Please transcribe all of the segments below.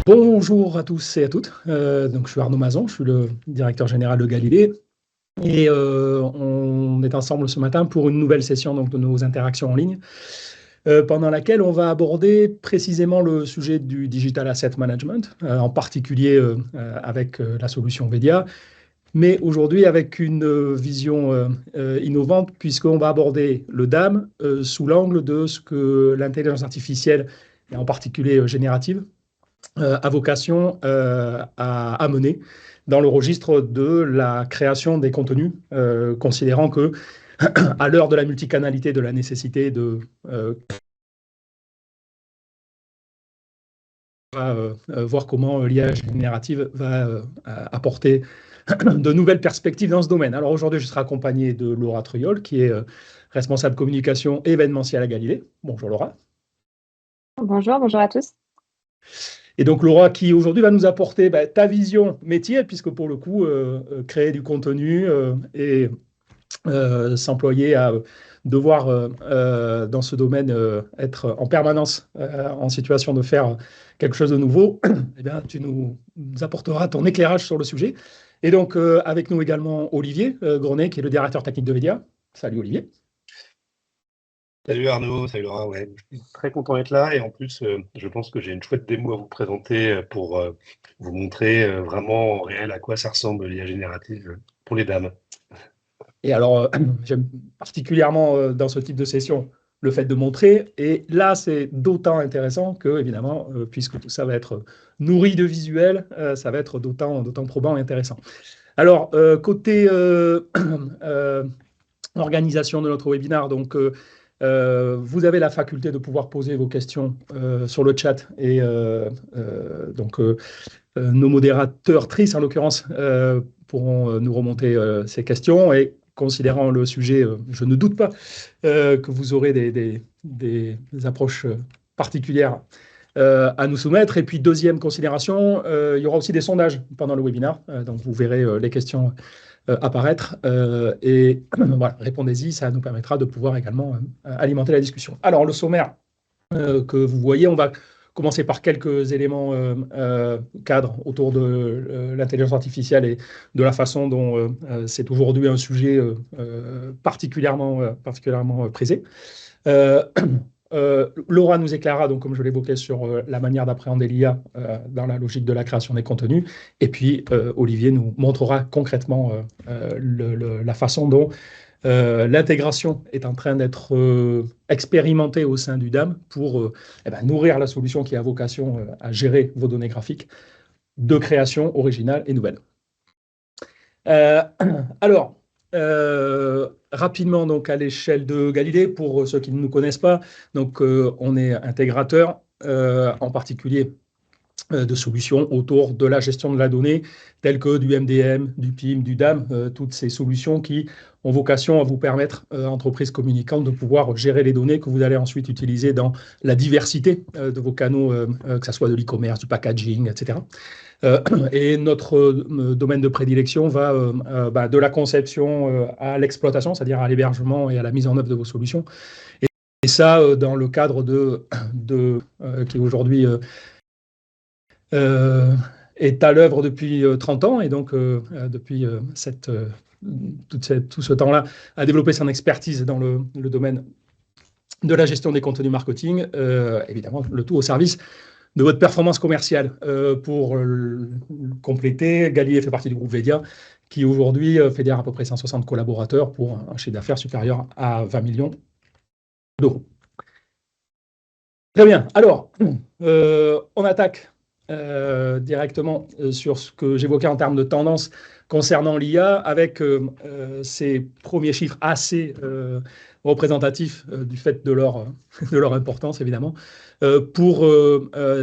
Bonjour à tous et à toutes. Donc, je suis Arnaud Mazon, je suis le directeur général de Galilée. Et on est ensemble ce matin pour une nouvelle session donc, de nos interactions en ligne, pendant laquelle on va aborder précisément le sujet du Digital Asset Management, en particulier avec la solution Vedia, mais aujourd'hui avec une vision innovante, puisqu'on va aborder le DAM sous l'angle de ce que l'intelligence artificielle, et en particulier générative, a vocation à mener dans le registre de la création des contenus, considérant que à l'heure de la multicanalité, de la nécessité de voir comment l'IA générative va apporter de nouvelles perspectives dans ce domaine. Alors aujourd'hui, je serai accompagné de Laura Truyol, qui est responsable communication événementielle à Galilée. Bonjour Laura. Bonjour, bonjour à tous. Et donc Laura, qui aujourd'hui va nous apporter ta vision métier, puisque pour le coup, créer du contenu et s'employer à devoir, dans ce domaine, être en permanence en situation de faire quelque chose de nouveau, eh bien, tu nous apporteras ton éclairage sur le sujet. Et donc, avec nous également Olivier Grenet, qui est le directeur technique de Vedia. Salut Olivier. Salut Arnaud, salut Laura, ouais. Je suis très content d'être là et en plus, je pense que j'ai une chouette démo à vous présenter pour vous montrer vraiment en réel à quoi ça ressemble l'IA générative pour les dames. Et alors, j'aime particulièrement dans ce type de session le fait de montrer. Et là, c'est d'autant intéressant que, évidemment, puisque tout ça va être nourri de visuels, ça va être d'autant probant et intéressant. Alors, côté organisation de notre webinaire, donc, vous avez la faculté de pouvoir poser vos questions sur le chat et donc nos modérateurs tristes, en l'occurrence, pourront nous remonter ces questions. Et considérant le sujet, je ne doute pas que vous aurez des approches particulières à nous soumettre. Et puis, deuxième considération, il y aura aussi des sondages pendant le webinaire. Donc, vous verrez les questions apparaître. Et voilà, répondez-y, ça nous permettra de pouvoir également alimenter la discussion. Alors, le sommaire que vous voyez, on va commencer par quelques éléments cadres autour de l'intelligence artificielle et de la façon dont c'est aujourd'hui un sujet particulièrement prisé. Laura nous éclairera, donc, comme je l'évoquais, sur la manière d'appréhender l'IA dans la logique de la création des contenus. Et puis, Olivier nous montrera concrètement la façon dont l'intégration est en train d'être expérimentée au sein du DAM pour nourrir la solution qui a vocation à gérer vos données graphiques de création originale et nouvelle. Alors, rapidement, donc, à l'échelle de Galilée, pour ceux qui ne nous connaissent pas, donc, on est intégrateur, en particulier de solutions autour de la gestion de la donnée, telles que du MDM, du PIM, du DAM, toutes ces solutions qui ont vocation à vous permettre, entreprises communicantes, de pouvoir gérer les données que vous allez ensuite utiliser dans la diversité de vos canaux, que ce soit de l'e-commerce, du packaging, etc. Et notre domaine de prédilection va de la conception à l'exploitation, c'est-à-dire à l'hébergement et à la mise en œuvre de vos solutions. Et ça, dans le cadre qui aujourd'hui est à l'œuvre depuis 30 ans, et donc depuis tout ce temps-là, a développé son expertise dans le domaine de la gestion des contenus marketing, évidemment, le tout au service de votre performance commerciale. Pour compléter, Galilée fait partie du groupe Vedia, qui aujourd'hui fédère à peu près 160 collaborateurs pour un chiffre d'affaires supérieur à 20 millions d'euros. Très bien. Alors, on attaque directement sur ce que j'évoquais en termes de tendance concernant l'IA, avec ces premiers chiffres assez représentatifs du fait de leur importance, évidemment, pour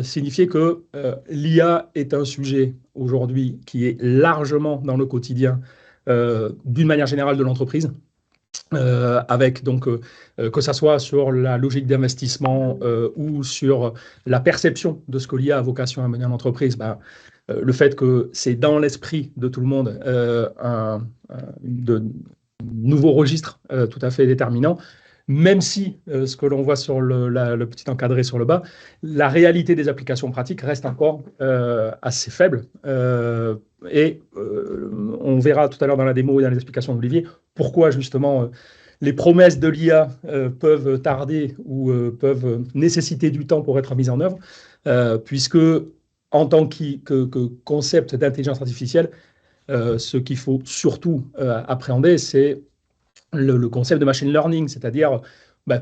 signifier que l'IA est un sujet aujourd'hui qui est largement dans le quotidien d'une manière générale de l'entreprise. Avec donc que ça soit sur la logique d'investissement ou sur la perception de ce que l'IA a vocation à mener en entreprise, le fait que c'est dans l'esprit de tout le monde de nouveaux registres tout à fait déterminants, même si ce que l'on voit sur le petit encadré sur le bas, la réalité des applications pratiques reste encore assez faible. On verra tout à l'heure dans la démo et dans les explications d'Olivier pourquoi justement les promesses de l'IA peuvent tarder ou peuvent nécessiter du temps pour être mises en œuvre, puisque en tant que concept d'intelligence artificielle, ce qu'il faut surtout appréhender, c'est le concept de machine learning, c'est-à-dire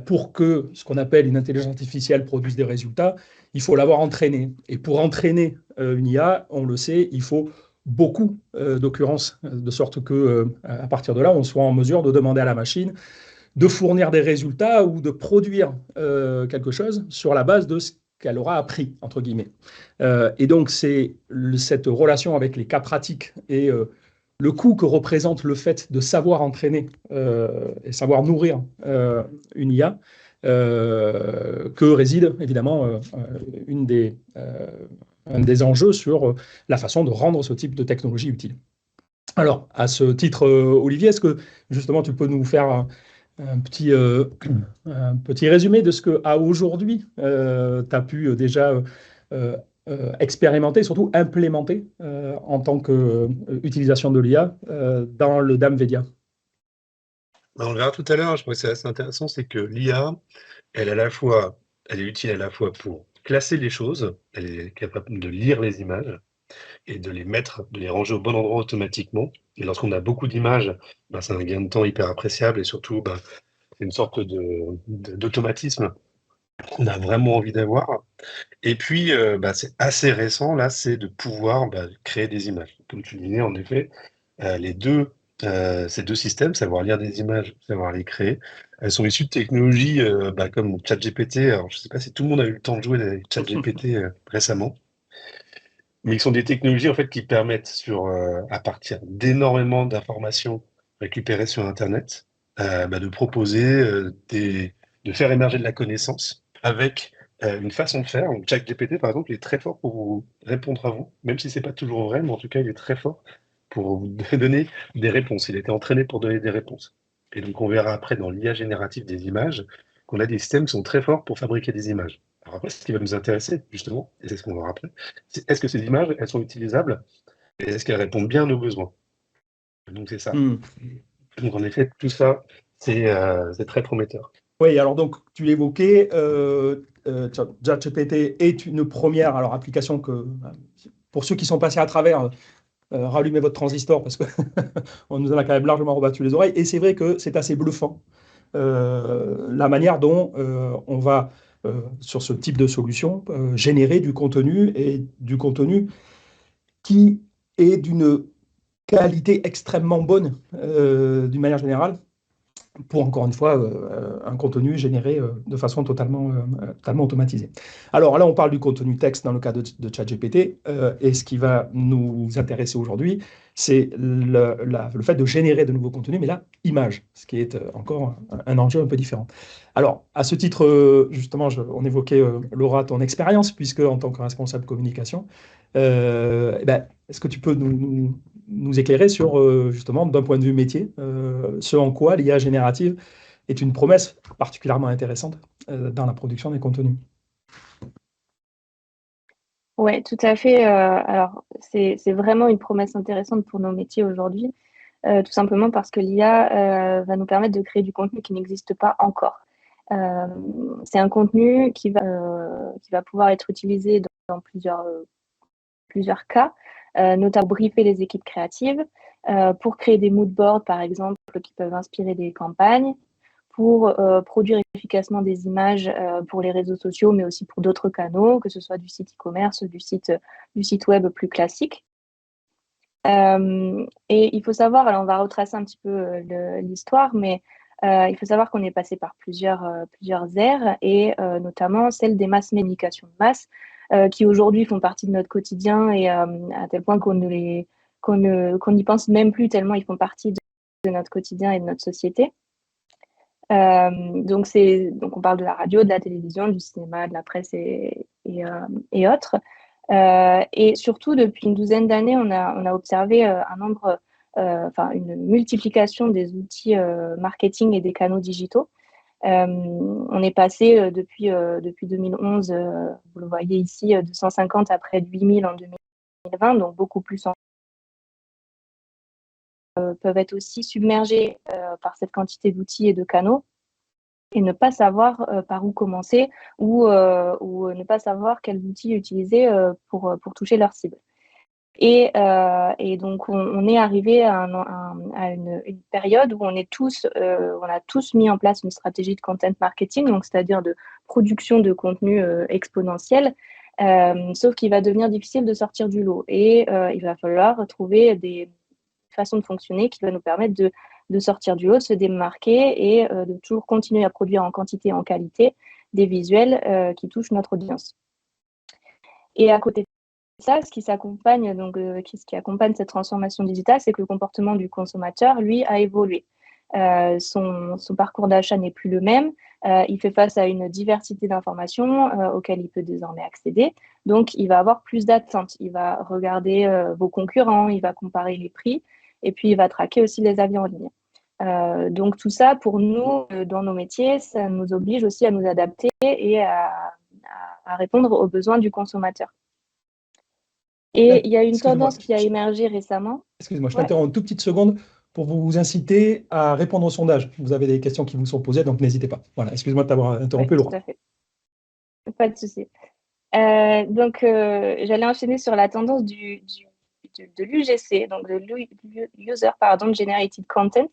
pour que ce qu'on appelle une intelligence artificielle produise des résultats, il faut l'avoir entraînée. Et pour entraîner une IA, on le sait, il faut beaucoup d'occurrences, de sorte que à partir de là, on soit en mesure de demander à la machine de fournir des résultats ou de produire quelque chose sur la base de ce qu'elle aura appris, entre guillemets. Et donc, c'est cette relation avec les cas pratiques et le coût que représente le fait de savoir entraîner et savoir nourrir une IA, que réside évidemment un des enjeux sur la façon de rendre ce type de technologie utile. Alors, à ce titre, Olivier, est-ce que justement tu peux nous faire un petit résumé de ce que, à aujourd'hui, tu as pu déjà expérimenter, surtout implémenter en tant qu'utilisation de l'IA dans le DAM-VEDIA? On le verra tout à l'heure, je crois que c'est assez intéressant, c'est que l'IA, elle est utile à la fois pour classer les choses, elle est capable de lire les images et de les ranger au bon endroit automatiquement. Et lorsqu'on a beaucoup d'images, c'est un gain de temps hyper appréciable et surtout, c'est une sorte d'automatisme qu'on a vraiment envie d'avoir. Et puis, c'est assez récent, là, c'est de pouvoir créer des images. Comme tu disais, en effet, ces deux systèmes, savoir lire des images, savoir les créer, elles sont issues de technologies comme ChatGPT. Alors, je ne sais pas si tout le monde a eu le temps de jouer avec ChatGPT récemment, mais qui sont des technologies en fait qui permettent à partir d'énormément d'informations récupérées sur Internet, de proposer de faire émerger de la connaissance avec une façon de faire. Donc, ChatGPT, par exemple, il est très fort pour vous répondre à vous, même si c'est pas toujours vrai, mais en tout cas, il est très fort pour vous donner des réponses. Il a été entraîné pour donner des réponses. Et donc, on verra après dans l'IA générative des images qu'on a des systèmes qui sont très forts pour fabriquer des images. Alors après, ce qui va nous intéresser, justement, et c'est ce qu'on va voir après, c'est est-ce que ces images, elles sont utilisables et est-ce qu'elles répondent bien à nos besoins? Donc, c'est ça. Donc, en effet, tout ça, c'est très prometteur. Oui, alors donc, tu l'évoquais, ChatGPT est une première application que, pour ceux qui sont passés à travers, rallumez votre transistor parce qu'on nous en a quand même largement rebattu les oreilles. Et c'est vrai que c'est assez bluffant la manière dont on va, sur ce type de solution, générer du contenu et du contenu qui est d'une qualité extrêmement bonne d'une manière générale, pour encore une fois un contenu généré de façon totalement automatisée. Alors là, on parle du contenu texte dans le cas de ChatGPT, et ce qui va nous intéresser aujourd'hui, c'est le fait de générer de nouveaux contenus, mais là, images, ce qui est encore un enjeu un peu différent. Alors, à ce titre, justement, on évoquait, Laura, ton expérience, puisque en tant que responsable communication, est-ce que tu peux nous éclairer sur, justement, d'un point de vue métier, ce en quoi l'IA générative est une promesse particulièrement intéressante dans la production des contenus? Oui, tout à fait. Alors, c'est vraiment une promesse intéressante pour nos métiers aujourd'hui, tout simplement parce que l'IA va nous permettre de créer du contenu qui n'existe pas encore. C'est un contenu qui va pouvoir être utilisé dans plusieurs cas, notamment pour briefer les équipes créatives, pour créer des mood boards, par exemple, qui peuvent inspirer des campagnes, pour produire efficacement des images pour les réseaux sociaux, mais aussi pour d'autres canaux, que ce soit du site e-commerce, du site web plus classique. Et il faut savoir, alors on va retracer un petit peu l'histoire, mais il faut savoir qu'on est passé par plusieurs ères, et notamment celle des masses communication de masse, qui aujourd'hui font partie de notre quotidien, et à tel point qu'on n'y pense même plus tellement ils font partie de notre quotidien et de notre société. Donc on parle de la radio, de la télévision, du cinéma, de la presse et autres. Et surtout, depuis une douzaine d'années, on a observé une multiplication des outils marketing et des canaux digitaux, On est passé depuis 2011, vous le voyez ici, de 150 à près de 8000 en 2020, donc beaucoup plus peuvent être aussi submergés par cette quantité d'outils et de canaux et ne pas savoir par où commencer ou ne pas savoir quels outils utiliser pour toucher leur cible. Et donc, on est arrivé à une période où on a tous mis en place une stratégie de content marketing, donc c'est-à-dire de production de contenu exponentiel, sauf qu'il va devenir difficile de sortir du lot. Et il va falloir trouver des façons de fonctionner qui va nous permettre de sortir du lot, de se démarquer et de toujours continuer à produire en quantité et en qualité des visuels qui touchent notre audience. Et à côté ça, ce qui accompagne cette transformation digitale, c'est que le comportement du consommateur, lui, a évolué. Son parcours d'achat n'est plus le même. Il fait face à une diversité d'informations auxquelles il peut désormais accéder. Donc, il va avoir plus d'attentes. Il va regarder vos concurrents, il va comparer les prix et puis il va traquer aussi les avis en ligne. Donc, tout ça, pour nous, dans nos métiers, ça nous oblige aussi à nous adapter et à répondre aux besoins du consommateur. Et il y a une tendance qui a émergé récemment. Excusez-moi, je t'interromps une toute petite seconde pour vous inciter à répondre au sondage. Vous avez des questions qui vous sont posées, donc n'hésitez pas. Voilà, excuse-moi de t'avoir interrompu, Laura. Tout à fait. Pas de souci. Donc, j'allais enchaîner sur la tendance de l'UGC, donc de User Generated Content,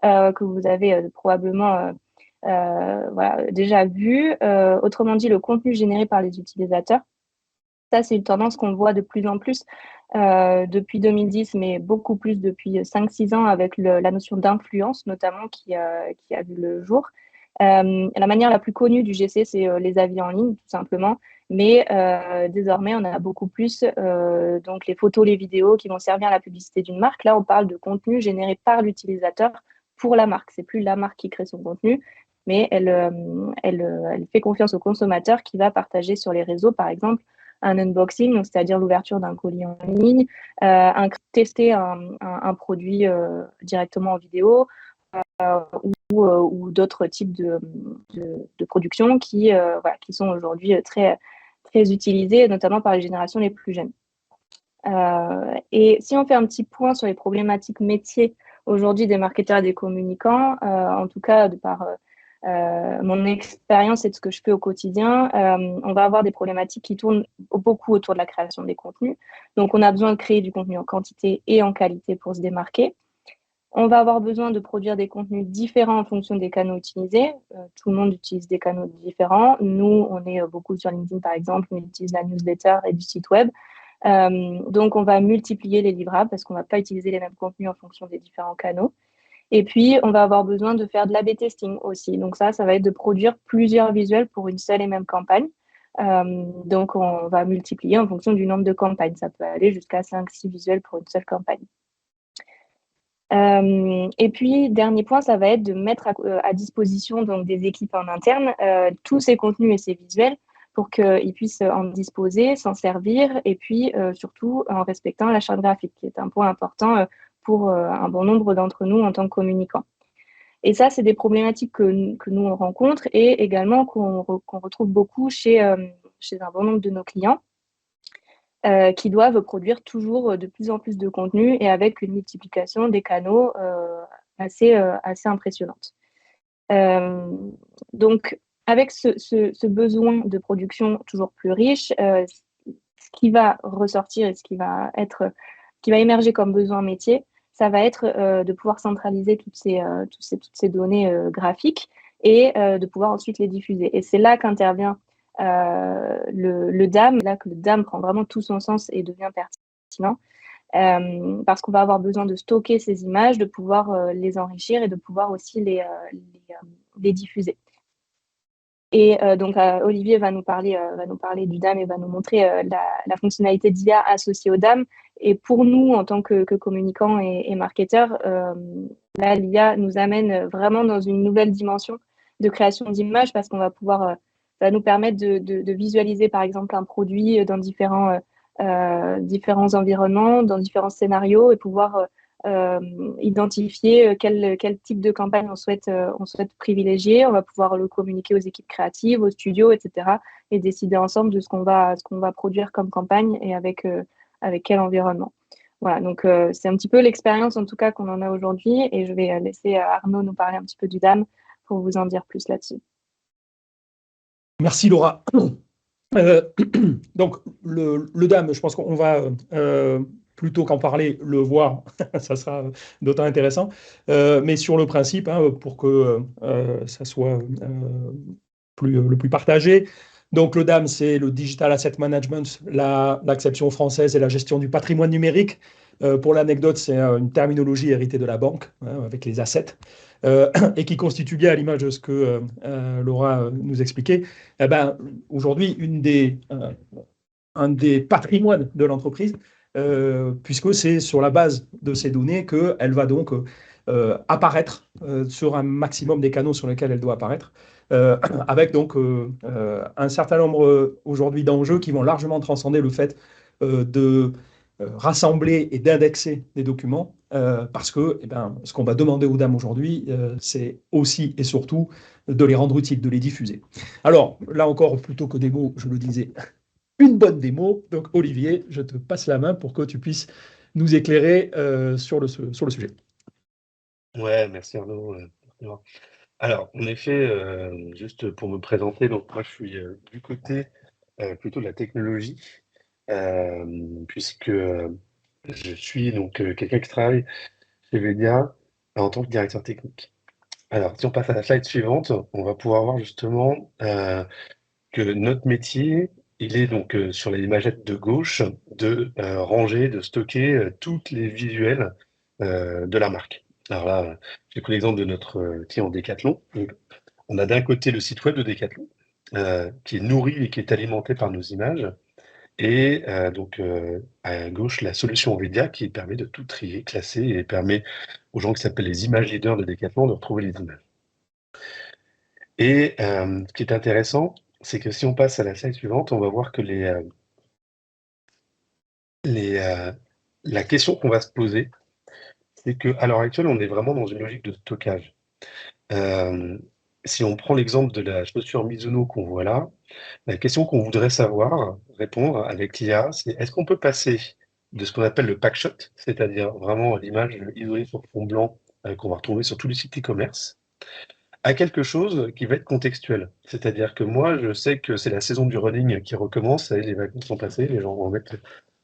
que vous avez probablement déjà vu. Autrement dit, le contenu généré par les utilisateurs. Ça, c'est une tendance qu'on voit de plus en plus depuis 2010, mais beaucoup plus depuis 5-6 ans avec la notion d'influence, notamment, qui a vu le jour. La manière la plus connue du GC, c'est les avis en ligne, tout simplement. Mais désormais, on a beaucoup plus donc les photos, les vidéos qui vont servir à la publicité d'une marque. Là, on parle de contenu généré par l'utilisateur pour la marque. C'est plus la marque qui crée son contenu, mais elle fait confiance au consommateur qui va partager sur les réseaux, par exemple, un unboxing, c'est-à-dire l'ouverture d'un colis en ligne, tester un produit directement en vidéo ou d'autres types de productions qui sont aujourd'hui très, très utilisées, notamment par les générations les plus jeunes. Et si on fait un petit point sur les problématiques métiers aujourd'hui des marketeurs et des communicants, en tout cas de par mon expérience et de ce que je fais au quotidien, on va avoir des problématiques qui tournent beaucoup autour de la création des contenus. Donc, on a besoin de créer du contenu en quantité et en qualité pour se démarquer. On va avoir besoin de produire des contenus différents en fonction des canaux utilisés. Tout le monde utilise des canaux différents. Nous, on est beaucoup sur LinkedIn, par exemple. On utilise la newsletter et du site web. Donc, on va multiplier les livrables parce qu'on ne va pas utiliser les mêmes contenus en fonction des différents canaux. Et puis, on va avoir besoin de faire de l'A/B testing aussi. Donc ça va être de produire plusieurs visuels pour une seule et même campagne. Donc, on va multiplier en fonction du nombre de campagnes. Ça peut aller jusqu'à 5-6 visuels pour une seule campagne. Et puis, dernier point, ça va être de mettre à disposition donc, des équipes en interne tous ces contenus et ces visuels pour qu'ils puissent en disposer, s'en servir et puis surtout en respectant la charte graphique, qui est un point important pour un bon nombre d'entre nous en tant que communicants. Et ça, c'est des problématiques que nous, on rencontre et également qu'on retrouve beaucoup chez un bon nombre de nos clients qui doivent produire toujours de plus en plus de contenu et avec une multiplication des canaux assez impressionnante. Donc, avec ce besoin de production toujours plus riche, ce qui va ressortir et ce qui va émerger comme besoin métier, ça va être de pouvoir centraliser toutes ces données graphiques et de pouvoir ensuite les diffuser. Et c'est là qu'intervient le DAM, là que le DAM prend vraiment tout son sens et devient pertinent, parce qu'on va avoir besoin de stocker ces images, de pouvoir les enrichir et de pouvoir aussi les diffuser. Et donc, Olivier va nous parler du DAM et va nous montrer la fonctionnalité d'IA associée au DAM. Et pour nous, en tant que communicants et marketeurs, là, l'IA nous amène vraiment dans une nouvelle dimension de création d'images parce qu'on va pouvoir, ça va nous permettre de visualiser, par exemple, un produit dans différents environnements, dans différents scénarios et pouvoir identifier quel type de campagne on souhaite privilégier. On va pouvoir le communiquer aux équipes créatives, aux studios, etc. et décider ensemble de ce qu'on va produire comme campagne et avec quel environnement. Voilà, donc c'est un petit peu l'expérience en tout cas qu'on en a aujourd'hui et je vais laisser Arnaud nous parler un petit peu du DAM pour vous en dire plus là-dessus. Merci Laura. Donc le DAM, je pense qu'on va plutôt qu'en parler, le voir, ça sera d'autant intéressant. Mais sur le principe, hein, pour que ça soit le plus partagé. Donc le DAM, c'est le Digital Asset Management, l'acception française et la gestion du patrimoine numérique. Pour l'anecdote, c'est une terminologie héritée de la banque, hein, avec les assets, et qui constitue bien, à l'image de ce que Laura nous expliquait, eh ben, aujourd'hui, un des patrimoines de l'entreprise, puisque c'est sur la base de ces données qu'elle va donc apparaître sur un maximum des canaux sur lesquels elle doit apparaître, avec donc un certain nombre aujourd'hui d'enjeux qui vont largement transcender le fait de rassembler et d'indexer des documents, parce que ce qu'on va demander aux dames aujourd'hui, c'est aussi et surtout de les rendre utiles, de les diffuser. Alors, là encore, plutôt que des mots, je le disais, une bonne démo. Donc, Olivier, je te passe la main pour que tu puisses nous éclairer sur le sujet. Ouais, merci Arnaud. Alors, en effet, juste pour me présenter, donc moi je suis du côté plutôt de la technologie, puisque je suis donc quelqu'un qui travaille chez Vedia en tant que directeur technique. Alors, si on passe à la slide suivante, on va pouvoir voir justement que notre métier, il est donc sur l'imagette de gauche, de ranger, de stocker toutes les visuels de la marque. Alors là, j'ai pris l'exemple de notre client Decathlon. Donc, on a d'un côté le site web de Decathlon, qui est nourri et qui est alimenté par nos images, et donc à gauche, la solution Nvidia qui permet de tout trier, classer, et permet aux gens qui s'appellent les image leaders de Decathlon de retrouver les images. Et ce qui est intéressant, c'est que si on passe à la slide suivante, on va voir que la question qu'on va se poser, c'est qu'à l'heure actuelle, on est vraiment dans une logique de stockage. Si on prend l'exemple de la chaussure Mizuno qu'on voit là, la question qu'on voudrait répondre avec l'IA, c'est est-ce qu'on peut passer de ce qu'on appelle le packshot, c'est-à-dire vraiment l'image isolée sur fond blanc qu'on va retrouver sur tous les sites e-commerce, à quelque chose qui va être contextuel. C'est-à-dire que moi, je sais que c'est la saison du running qui recommence, les vacances sont passées, les gens vont mettre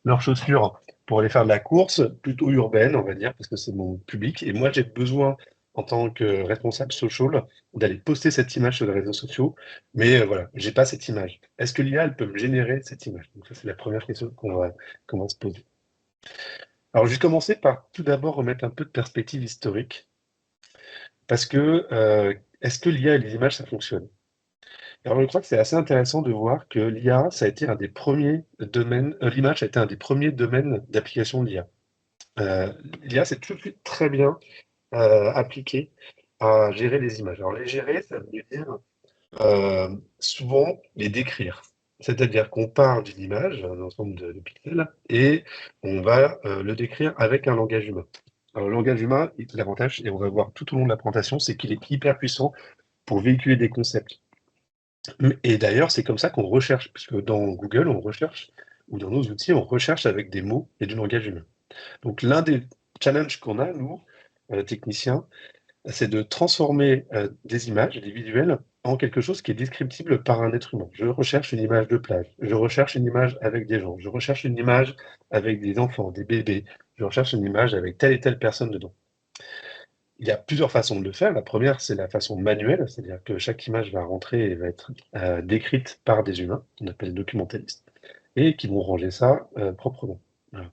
leurs chaussures pour aller faire de la course, plutôt urbaine, on va dire, parce que c'est mon public. Et moi, j'ai besoin, en tant que responsable social, d'aller poster cette image sur les réseaux sociaux. Mais voilà, j'ai pas cette image. Est-ce que l'IA, elle peut me générer cette image? Donc ça, c'est la première question qu'on va se poser. Alors, je vais commencer par tout d'abord remettre un peu de perspective historique. Parce que, est-ce que l'IA et les images, ça fonctionne? Alors, je crois que c'est assez intéressant de voir que l'IA, ça a été un des premiers domaines, l'image a été un des premiers domaines d'application de l'IA. L'IA, c'est tout de suite très bien appliqué à gérer les images. Alors, les gérer, ça veut dire souvent les décrire. C'est-à-dire qu'on part d'une image, un ensemble de pixels, et on va le décrire avec un langage humain. Alors, le langage humain, l'avantage, et on va voir tout au long de la présentation, c'est qu'il est hyper puissant pour véhiculer des concepts. Et d'ailleurs, c'est comme ça qu'on recherche, puisque dans Google, on recherche, ou dans nos outils, on recherche avec des mots et du langage humain. Donc, l'un des challenges qu'on a, nous, techniciens, c'est de transformer des images, des visuels, en quelque chose qui est descriptible par un être humain. Je recherche une image de plage, je recherche une image avec des gens, je recherche une image avec des enfants, des bébés, je recherche une image avec telle et telle personne dedans. Il y a plusieurs façons de le faire. La première, c'est la façon manuelle, c'est-à-dire que chaque image va rentrer et va être décrite par des humains, qu'on appelle documentalistes, et qui vont ranger ça proprement. Voilà.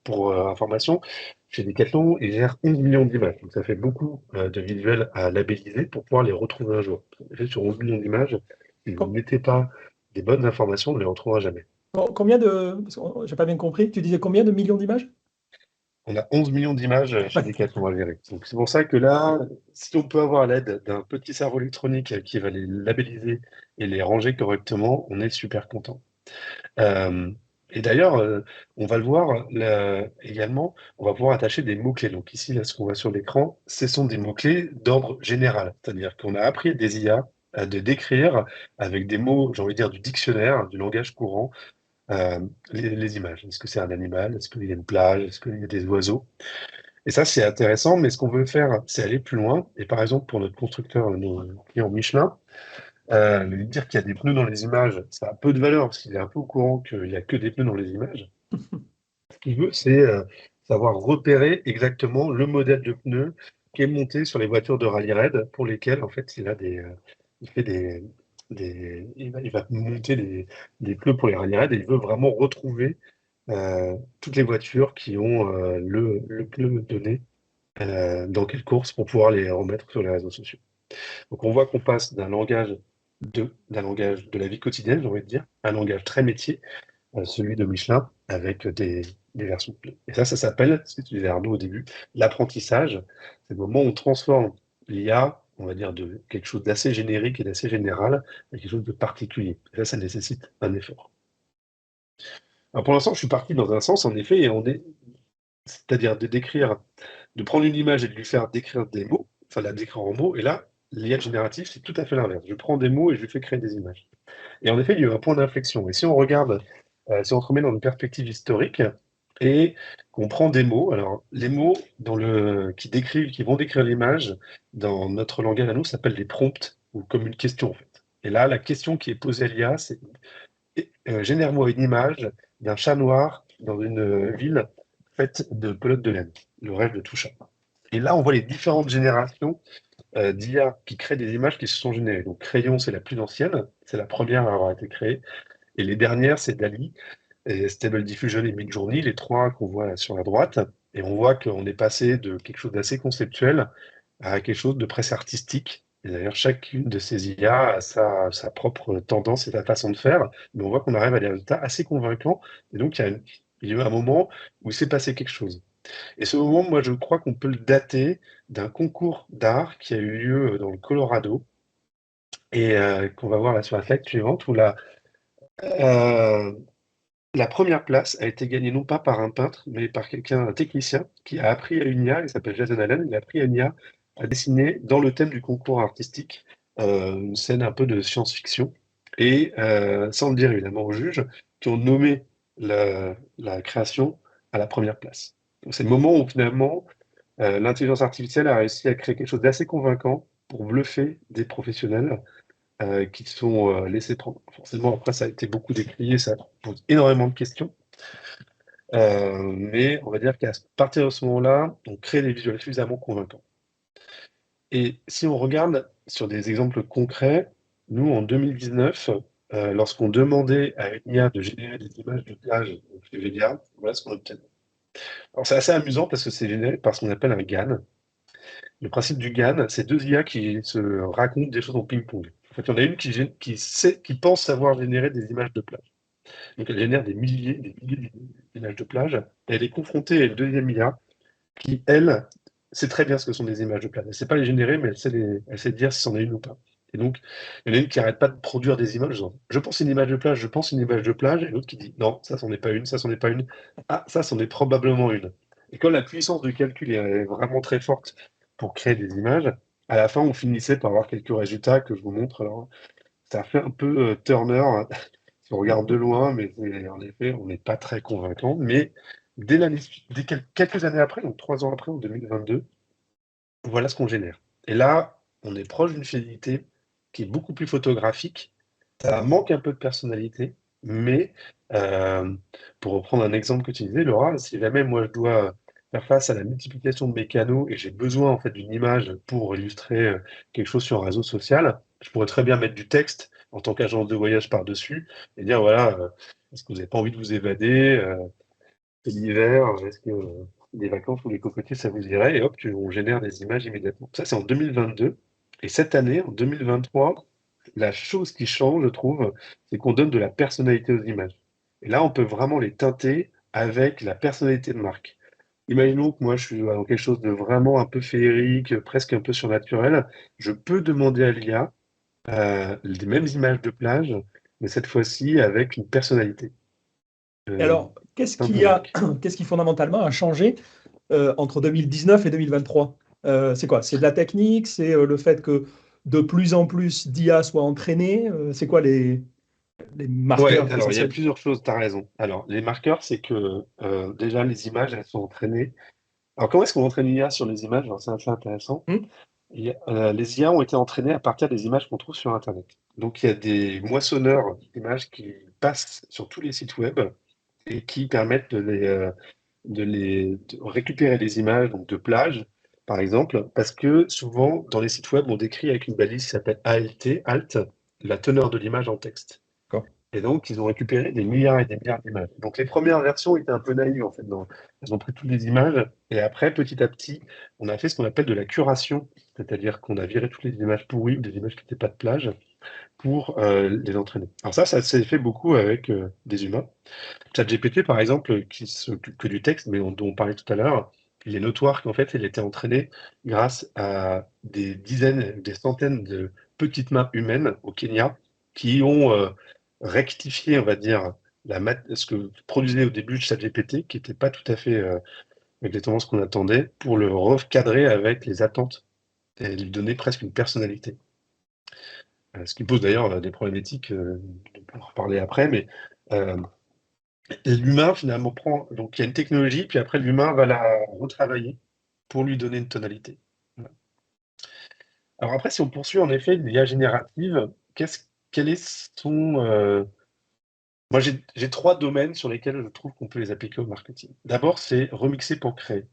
Pour information, chez Decathlon, ils gèrent 11 millions d'images. Donc ça fait beaucoup de visuels à labelliser pour pouvoir les retrouver un jour. Sur 11 millions d'images, si vous ne mettez pas des bonnes informations, on ne les retrouvera jamais. Combien de... J'ai pas bien compris, tu disais combien de millions d'images? On a 11 millions d'images chez Decathlon à gérer. Donc c'est pour ça que là, si on peut avoir l'aide d'un petit cerveau électronique qui va les labelliser et les ranger correctement, on est super content. Et d'ailleurs, on va le voir également, on va pouvoir attacher des mots-clés. Donc ici, là, ce qu'on voit sur l'écran, ce sont des mots-clés d'ordre général. C'est-à-dire qu'on a appris à des IA de décrire avec des mots, j'ai envie de dire, du dictionnaire, du langage courant, les images. Est-ce que c'est un animal? Est-ce qu'il y a une plage? Est-ce qu'il y a des oiseaux? Et ça, c'est intéressant, mais ce qu'on veut faire, c'est aller plus loin. Et par exemple, pour notre constructeur, nos clients Michelin, lui dire qu'il y a des pneus dans les images, ça a peu de valeur, parce qu'il est un peu au courant qu'il n'y a que des pneus dans les images. Ce qu'il veut, c'est savoir repérer exactement le modèle de pneu qui est monté sur les voitures de rallye raid, pour lesquelles, en fait, il fait il va monter des pneus pour les rallye raid, et il veut vraiment retrouver toutes les voitures qui ont le pneu donné dans quelle course pour pouvoir les remettre sur les réseaux sociaux. Donc on voit qu'on passe d'un langage de la vie quotidienne, j'ai envie de dire, à un langage très métier, celui de Michelin, avec des versions de pneus. Et ça s'appelle, ce que tu disais Arnaud au début, l'apprentissage. C'est le moment où on transforme l'IA, on va dire, de quelque chose d'assez générique et d'assez général à quelque chose de particulier. Et ça nécessite un effort. Alors pour l'instant, je suis parti dans un sens, en effet, c'est-à-dire de prendre une image et de lui faire décrire des mots, enfin la décrire en mots, et là, l'IA générative, c'est tout à fait l'inverse. Je prends des mots et je lui fais créer des images. Et en effet, il y a eu un point d'inflexion. Et si on regarde, si on se remet dans une perspective historique, et qu'on prend des mots, alors les mots qui vont décrire l'image, dans notre langage à nous, s'appellent des prompts, ou comme une question en fait. Et là, la question qui est posée à l'IA, c'est génère-moi une image d'un chat noir dans une ville faite de pelote de laine, le rêve de tout chat. Et là, on voit les différentes générations d'IA qui créent des images qui se sont générées. Donc, Crayon, c'est la plus ancienne, c'est la première à avoir été créée. Et les dernières, c'est DALL-E, et Stable Diffusion et Midjourney, les trois qu'on voit sur la droite. Et on voit qu'on est passé de quelque chose d'assez conceptuel à quelque chose de presque artistique. Et d'ailleurs, chacune de ces IA a sa propre tendance et sa façon de faire. Mais on voit qu'on arrive à des résultats assez convaincants. Et donc, il y a eu un moment où il s'est passé quelque chose. Et ce moment, moi, je crois qu'on peut le dater d'un concours d'art qui a eu lieu dans le Colorado et qu'on va voir là sur la slide suivante, où euh, la première place a été gagnée non pas par un peintre, mais par un technicien, qui a appris à une IA, il s'appelle Jason Allen, il a appris à une IA à dessiner dans le thème du concours artistique une scène un peu de science-fiction, et sans le dire évidemment aux juges, qui ont nommé la création à la première place. Donc c'est le moment où finalement l'intelligence artificielle a réussi à créer quelque chose d'assez convaincant pour bluffer des professionnels qui sont laissés prendre. Forcément, après, ça a été beaucoup décrié, ça pose énormément de questions. Mais on va dire qu'à partir de ce moment-là, on crée des visuels suffisamment convaincants. Et si on regarde sur des exemples concrets, nous, en 2019, lorsqu'on demandait à une IA de générer des images de plage chez VDA, voilà ce qu'on obtenait. Alors, c'est assez amusant parce que c'est généré par ce qu'on appelle un GAN. Le principe du GAN, c'est deux IA qui se racontent des choses en ping-pong. En fait, il y en a une qui pense savoir générer des images de plage. Donc, elle génère des milliers d'images de plage. Et elle est confrontée à une deuxième IA qui, elle, sait très bien ce que sont des images de plage. Elle ne sait pas les générer, mais elle sait dire si c'en est une ou pas. Et donc, il y en a une qui n'arrête pas de produire des images. Genre, je pense une image de plage, je pense une image de plage. Et l'autre qui dit, non, ça, c'en est pas une, ça, c'en est pas une. Ah, ça, c'en est probablement une. Et quand la puissance de calcul est vraiment très forte pour créer des images, à la fin, on finissait par avoir quelques résultats que je vous montre. Alors, ça fait un peu Turner, hein, si on regarde de loin, mais en effet, on n'est pas très convaincant. Mais quelques années après, donc 3 ans après, en 2022, voilà ce qu'on génère. Et là, on est proche d'une fidélité qui est beaucoup plus photographique. Ça manque un peu de personnalité, mais pour reprendre un exemple que tu disais, Laura, si jamais moi je dois faire face à la multiplication de mes canaux et j'ai besoin en fait d'une image pour illustrer quelque chose sur un réseau social, je pourrais très bien mettre du texte en tant qu'agence de voyage par-dessus et dire voilà, est-ce que vous n'avez pas envie de vous évader c'est l'hiver, est-ce que des vacances ou les cocotiers, ça vous irait? Et hop, on génère des images immédiatement. Ça, c'est en 2022. Et cette année, en 2023, la chose qui change, je trouve, c'est qu'on donne de la personnalité aux images. Et là, on peut vraiment les teinter avec la personnalité de marque. Imaginons que moi, je suis dans quelque chose de vraiment un peu féerique, presque un peu surnaturel. Je peux demander à l'IA les mêmes images de plage, mais cette fois-ci avec une personnalité. Et alors, qu'est-ce qui fondamentalement a changé entre 2019 et 2023? C'est quoi? C'est de la technique? C'est le fait que de plus en plus d'IA soient entraînées? C'est quoi les Ouais, marqueurs alors il y a essentiels? plusieurs choses, tu as raison. Alors, les marqueurs, c'est que déjà, les images, elles sont entraînées. Alors, comment est-ce qu'on entraîne l'IA sur les images? Alors, c'est assez intéressant. Hmm. Les IA ont été entraînées à partir des images qu'on trouve sur Internet. Donc, il y a des moissonneurs d'images qui passent sur tous les sites web et qui permettent de récupérer des images donc de plage, par exemple, parce que souvent, dans les sites web, on décrit avec une balise qui s'appelle alt, la teneur de l'image en texte. D'accord. Et donc, ils ont récupéré des milliards et des milliards d'images. Donc, les premières versions étaient un peu naïves, en fait. Elles ont pris toutes les images, et après, petit à petit, on a fait ce qu'on appelle de la curation, c'est-à-dire qu'on a viré toutes les images pourries, des images qui n'étaient pas de plage, pour les entraîner. Alors ça s'est fait beaucoup avec des humains. ChatGPT, par exemple, qui s'occupe que du texte, mais dont on parlait tout à l'heure, il est notoire qu'en fait, il a été entraîné grâce à des dizaines, des centaines de petites mains humaines au Kenya qui ont rectifié, on va dire, ce que produisait au début ChatGPT, qui n'était pas tout à fait exactement ce qu'on attendait, pour le recadrer avec les attentes et lui donner presque une personnalité. Ce qui pose d'ailleurs des problématiques, on peut en reparler après, mais euh, l'humain, finalement, donc il y a une technologie, puis après, l'humain va la retravailler pour lui donner une tonalité. Voilà. Alors après, si on poursuit en effet l'IA générative, quel est son. Moi, j'ai trois domaines sur lesquels je trouve qu'on peut les appliquer au marketing. D'abord, c'est remixer pour créer.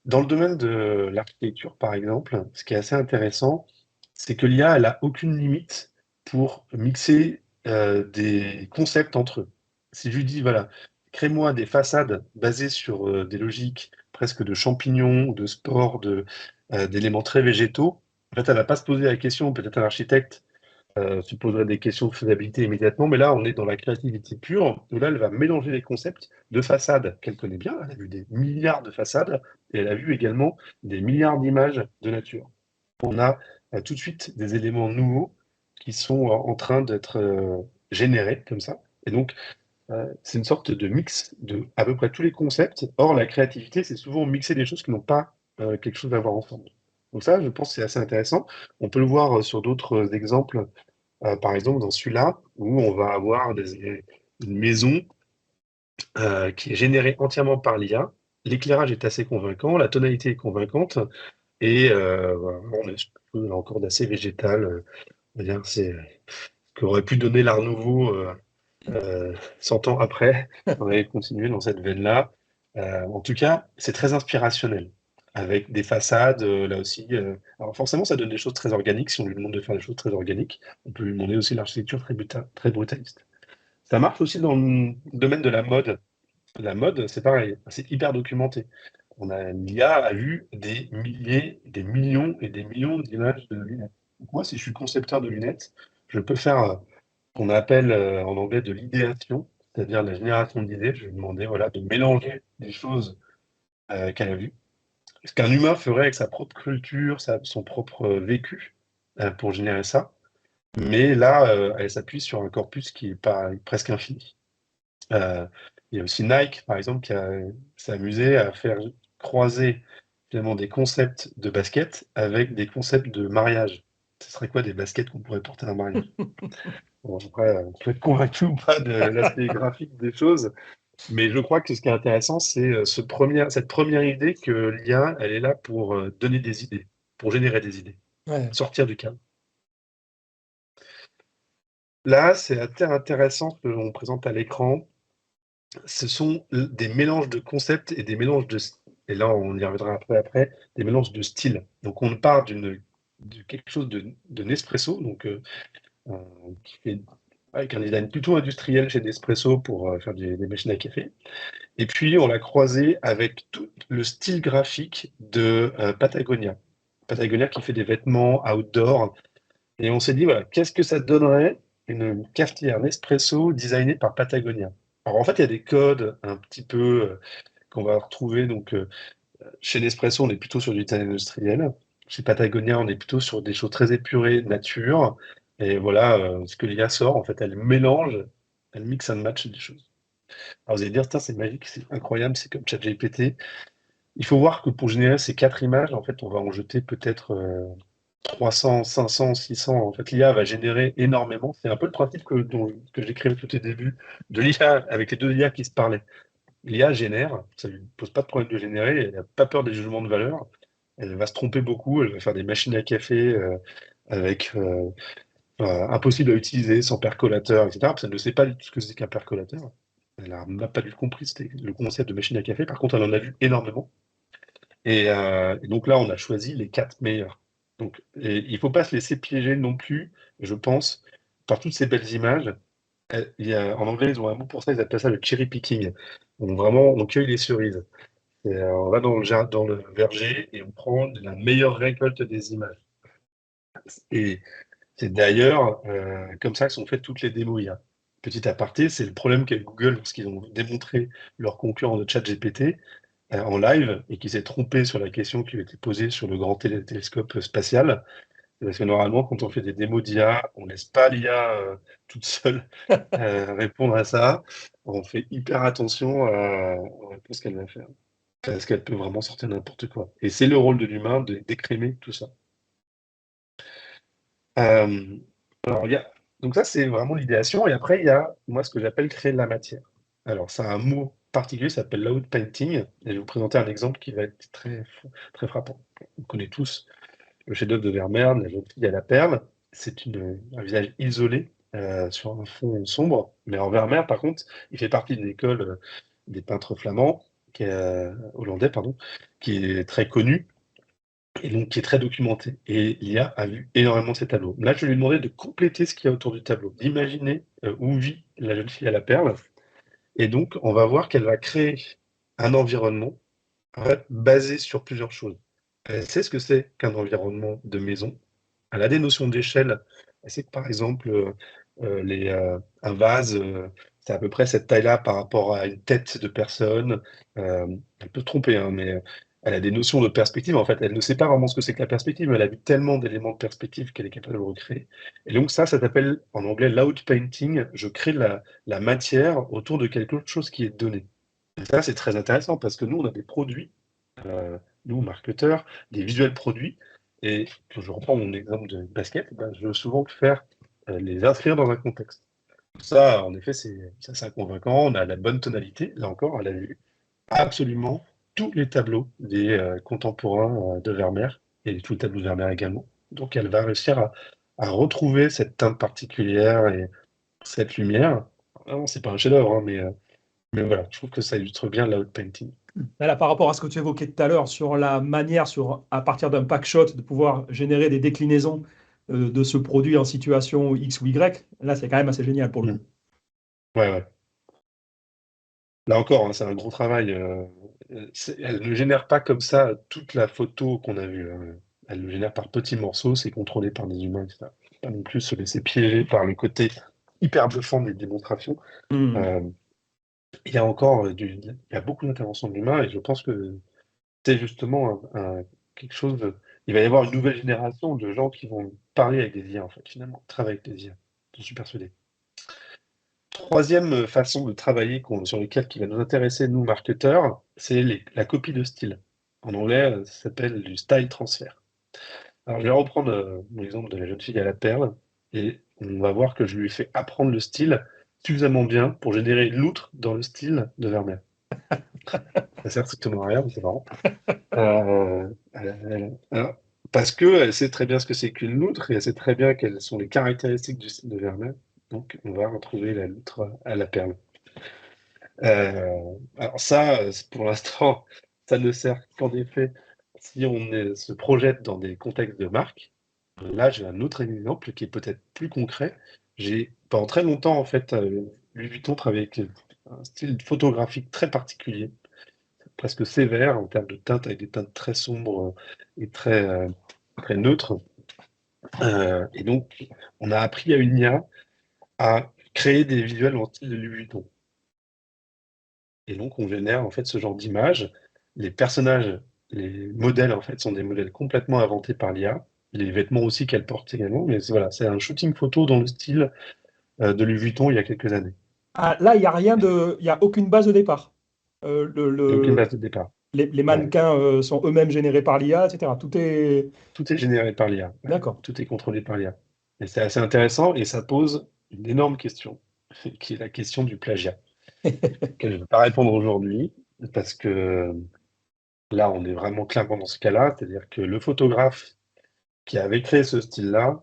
Dans le domaine de l'architecture, par exemple, ce qui est assez intéressant, c'est que l'IA, elle n'a aucune limite pour mixer des concepts entre eux. Si je lui dis, voilà, crée-moi des façades basées sur des logiques presque de champignons, de spores, d'éléments très végétaux, en fait, elle ne va pas se poser la question, peut-être un architecte se poserait des questions de faisabilité immédiatement, mais là, on est dans la créativité pure, où là, elle va mélanger les concepts de façades qu'elle connaît bien. Elle a vu des milliards de façades, et elle a vu également des milliards d'images de nature. On a tout de suite des éléments nouveaux qui sont en train d'être générés comme ça. Et donc, c'est une sorte de mix de à peu près tous les concepts. Or, la créativité, c'est souvent mixer des choses qui n'ont pas quelque chose à voir ensemble. Donc ça, je pense que c'est assez intéressant. On peut le voir sur d'autres exemples, par exemple dans celui-là, où on va avoir une maison qui est générée entièrement par l'IA. L'éclairage est assez convaincant, la tonalité est convaincante, et voilà, on est sur quelque chose, là encore d'assez végétal. On va dire, c'est ce qu'aurait pu donner l'Art Nouveau 100 ans après. On va continuer dans cette veine-là. En tout cas, c'est très inspirationnel, avec des façades, là aussi. Alors forcément, ça donne des choses très organiques. Si on lui demande de faire des choses très organiques, on peut lui demander aussi l'architecture très brutaliste. Ça marche aussi dans le domaine de la mode. La mode, c'est pareil, c'est hyper documenté. L'IA a vu des milliers, des millions et des millions d'images de lunettes. Donc moi, si je suis concepteur de lunettes, je peux faire qu'on appelle en anglais de l'idéation, c'est-à-dire la génération d'idées. Je vais lui demander voilà, de mélanger des choses qu'elle a vues. Ce qu'un humain ferait avec sa propre culture, son propre vécu pour générer ça. Mais là, elle s'appuie sur un corpus qui est pas, presque infini. Euh, il y a aussi Nike, par exemple, s'est amusé à faire croiser finalement des concepts de basket avec des concepts de mariage. Ce serait quoi des baskets qu'on pourrait porter à un mariage? Bon, après, on peut être convaincu ou pas de l'aspect graphique des choses, mais je crois que ce qui est intéressant, c'est cette première idée que l'IA, elle est là pour donner des idées, pour générer des idées, Ouais. sortir du cadre. Là, c'est assez intéressant ce que l'on présente à l'écran. Ce sont des mélanges de concepts et des mélanges et là on y reviendra après, des mélanges de styles. Donc on part de quelque chose de Nespresso, donc qui fait avec un design plutôt industriel chez Nespresso pour faire des machines à café. Et puis on l'a croisé avec tout le style graphique de Patagonia. Patagonia qui fait des vêtements outdoor. Et on s'est dit, voilà, qu'est-ce que ça donnerait une cafetière Nespresso designée par Patagonia? Alors en fait, il y a des codes un petit peu qu'on va retrouver. Donc chez Nespresso, on est plutôt sur du design industriel. Chez Patagonia, on est plutôt sur des choses très épurées, nature. Et voilà ce que l'IA sort. En fait, elle mélange, elle mixe and match des choses. Alors vous allez dire, c'est magique, c'est incroyable, c'est comme ChatGPT. Il faut voir que pour générer ces 4 images, en fait, on va en jeter peut-être 300, 500, 600. En fait, l'IA va générer énormément. C'est un peu le principe que j'ai créé tout au début de l'IA avec les deux IA qui se parlaient. L'IA génère, ça ne lui pose pas de problème de générer, elle n'a pas peur des jugements de valeur, elle va se tromper beaucoup, elle va faire des machines à café avec impossible à utiliser, sans percolateur, etc. Parce qu'elle ne sait pas du tout ce que c'est qu'un percolateur. Elle n'a pas du tout compris c'était le concept de machine à café. Par contre, elle en a vu énormément. Et donc là, on a choisi les 4 meilleurs. Donc, il ne faut pas se laisser piéger non plus, je pense, par toutes ces belles images. En anglais, ils ont un mot pour ça, ils appellent ça le cherry picking. Donc vraiment, on cueille les cerises. On va dans le verger et on prend la meilleure récolte des images. Et c'est d'ailleurs comme ça que sont faites toutes les démos IA. Petit aparté, c'est le problème qu'a eu Google lorsqu'ils ont démontré leur concurrent de ChatGPT en live et qui s'est trompé sur la question qui lui était posée sur le grand télescope spatial. Parce que normalement, quand on fait des démos d'IA, on ne laisse pas l'IA toute seule répondre à ça. On fait hyper attention aux réponses qu'elle va faire. Parce qu'elle peut vraiment sortir n'importe quoi. Et c'est le rôle de l'humain de décrémer tout ça. Alors, donc ça, c'est vraiment l'idéation. Et après, il y a, moi, ce que j'appelle créer de la matière. Alors, c'est un mot particulier, ça s'appelle loud painting. Et je vais vous présenter un exemple qui va être très, très frappant. On connaît tous le chef-d'œuvre de Vermeer, La jeune fille à la perle. C'est un visage isolé sur un fond sombre. Mais en Vermeer, par contre, il fait partie d'une école des peintres flamands, hollandais, pardon, qui est très connue et donc qui est très documenté. Et l'IA a vu énormément ces tableaux. Là, je lui ai demandé de compléter ce qu'il y a autour du tableau, d'imaginer où vit la jeune fille à la perle. Et donc, on va voir qu'elle va créer un environnement en fait, basé sur plusieurs choses. Elle sait ce que c'est qu'un environnement de maison. Elle a des notions d'échelle. Elle sait que, par exemple, un vase, c'est à peu près cette taille-là par rapport à une tête de personne. Elle peut se tromper, hein, mais elle a des notions de perspective. En fait, elle ne sait pas vraiment ce que c'est que la perspective, mais elle a vu tellement d'éléments de perspective qu'elle est capable de le recréer. Et donc ça s'appelle en anglais loud painting. Je crée la matière autour de quelque chose qui est donné. Et ça, c'est très intéressant parce que nous, on a des produits, nous, marketeurs, des visuels produits. Et quand je reprends mon exemple de basket, je veux souvent les inscrire dans un contexte. Ça, en effet, c'est convaincant. On a la bonne tonalité. Là encore, elle a vu absolument tous les tableaux des contemporains de Vermeer et tous les tableaux de Vermeer également. Donc, elle va réussir à retrouver cette teinte particulière et cette lumière. Non, c'est pas un chef-d'œuvre, hein, mais voilà, je trouve que ça illustre bien l'out painting. Là, par rapport à ce que tu évoquais tout à l'heure sur la manière, à partir d'un packshot, de pouvoir générer des déclinaisons de ce produit en situation X ou Y, là, c'est quand même assez génial pour le coup. Ouais. Là encore, hein, c'est un gros travail. Elle ne génère pas comme ça toute la photo qu'on a vue. Hein. Elle le génère par petits morceaux, c'est contrôlé par des humains, etc. Pas non plus se laisser piéger par le côté hyper bluffant des démonstrations. Il y a encore il y a beaucoup d'interventions de l'humain et je pense que c'est justement quelque chose il va y avoir une nouvelle génération de gens qui vont parler avec des IA, en fait, finalement, travailler avec des IA. Je suis persuadé. Troisième façon de travailler qui va nous intéresser, nous, marketeurs, c'est la copie de style. En anglais, ça s'appelle du style transfer. Alors, je vais reprendre mon exemple de la jeune fille à la perle, et on va voir que je lui ai fait apprendre le style suffisamment bien pour générer l'outre dans le style de Vermeer. Ça sert strictement à rien, mais c'est marrant. Parce qu'elle sait très bien ce que c'est qu'une loutre, et elle sait très bien quelles sont les caractéristiques du style de Vermeer. Donc, on va retrouver la loutre à la perle. Alors ça, pour l'instant, ça ne sert qu'en effet si on se projette dans des contextes de marque. Là, j'ai un autre exemple qui est peut-être plus concret. Pendant très longtemps, en fait, Louis Vuitton travaillait avec un style photographique très particulier, presque sévère en termes de teintes, avec des teintes très sombres et très, très neutres. Et donc, on a appris à une IA à créer des visuels en style de Louis Vuitton. Et donc, on génère en fait ce genre d'image. Les personnages, les modèles en fait sont des modèles complètement inventés par l'IA. Les vêtements aussi qu'elle porte également. Mais voilà, c'est un shooting photo dans le style de Louis Vuitton il y a quelques années. Ah, là, il n'y a rien il y a aucune base de départ. Il n'y a aucune base de départ. Les Ouais. mannequins sont eux-mêmes générés par l'IA, etc. Tout est... Tout est généré par l'IA. Ouais. D'accord. Tout est contrôlé par l'IA. Et c'est assez intéressant et ça pose une énorme question, qui est la question du plagiat, que je ne vais pas répondre aujourd'hui parce que là, on est vraiment clairement dans ce cas-là, c'est-à-dire que le photographe qui avait créé ce style-là,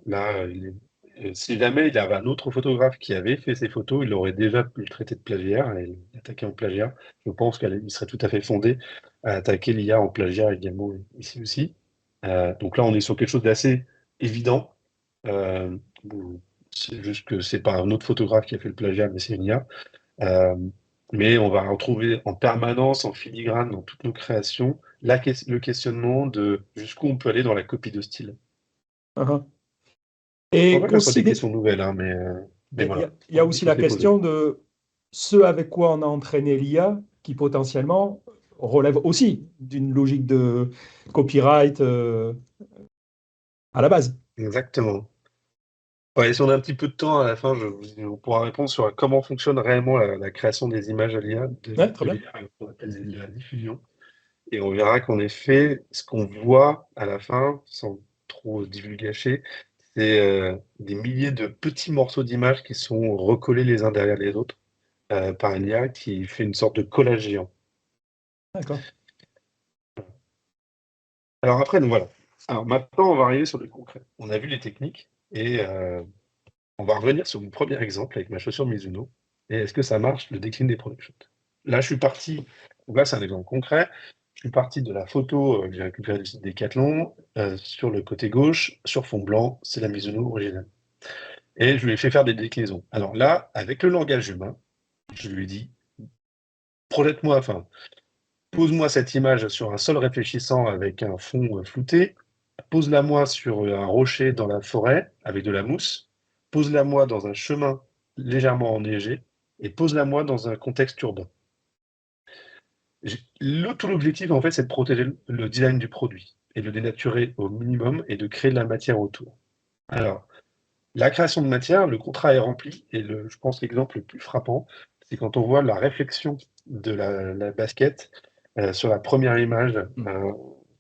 si jamais il y avait un autre photographe qui avait fait ces photos, il aurait déjà pu le traiter de plagiat et l'attaquer en plagiat. Je pense qu'il serait tout à fait fondé à attaquer l'IA en plagiat également ici aussi. Donc là, on est sur quelque chose d'assez évident. Euh, c'est juste que c'est pas un autre photographe qui a fait le plagiat, mais c'est une IA. Euh, mais on va retrouver en permanence, en filigrane, dans toutes nos créations, le questionnement de jusqu'où on peut aller dans la copie de style. Uh-huh. Je pense Et pas que ce soit des questions nouvelles, hein, mais voilà. il y a Il aussi faut la se les poser. question de ce avec quoi on a entraîné l'IA, qui potentiellement relève aussi d'une logique de copyright à la base. Exactement. Ouais, et si on a un petit peu de temps à la fin, on pourra répondre sur comment fonctionne réellement la création des images à l'IA, Ouais, très de bien. l'IA, qu'on appelle la diffusion. Et on verra qu'en effet, ce qu'on voit à la fin, sans trop divulgacher, c'est des milliers de petits morceaux d'images qui sont recollés les uns derrière les autres par une IA qui fait une sorte de collage géant. D'accord. Alors après, donc voilà. Alors maintenant, on va arriver sur le concret. On a vu les techniques et on va revenir sur mon premier exemple avec ma chaussure Mizuno. Et est-ce que ça marche, le déclin des product shots? Là, je suis parti, donc là, c'est un exemple concret. Je suis parti de la photo que j'ai récupérée du site Decathlon. Sur le côté gauche, sur fond blanc, c'est la Mizuno originale. Et je lui ai fait faire des déclinaisons. Alors là, avec le langage humain, je lui ai dit, projette-moi, enfin, pose-moi cette image sur un sol réfléchissant avec un fond flouté. Pose-la moi sur un rocher dans la forêt avec de la mousse. Pose-la moi dans un chemin légèrement enneigé. Et pose-la moi dans un contexte urbain. Tout l'objectif, en fait, c'est de protéger le design du produit et de le dénaturer au minimum et de créer de la matière autour. Alors, la création de matière, le contrat est rempli et je pense l'exemple le plus frappant, c'est quand on voit la réflexion de la basket sur la première image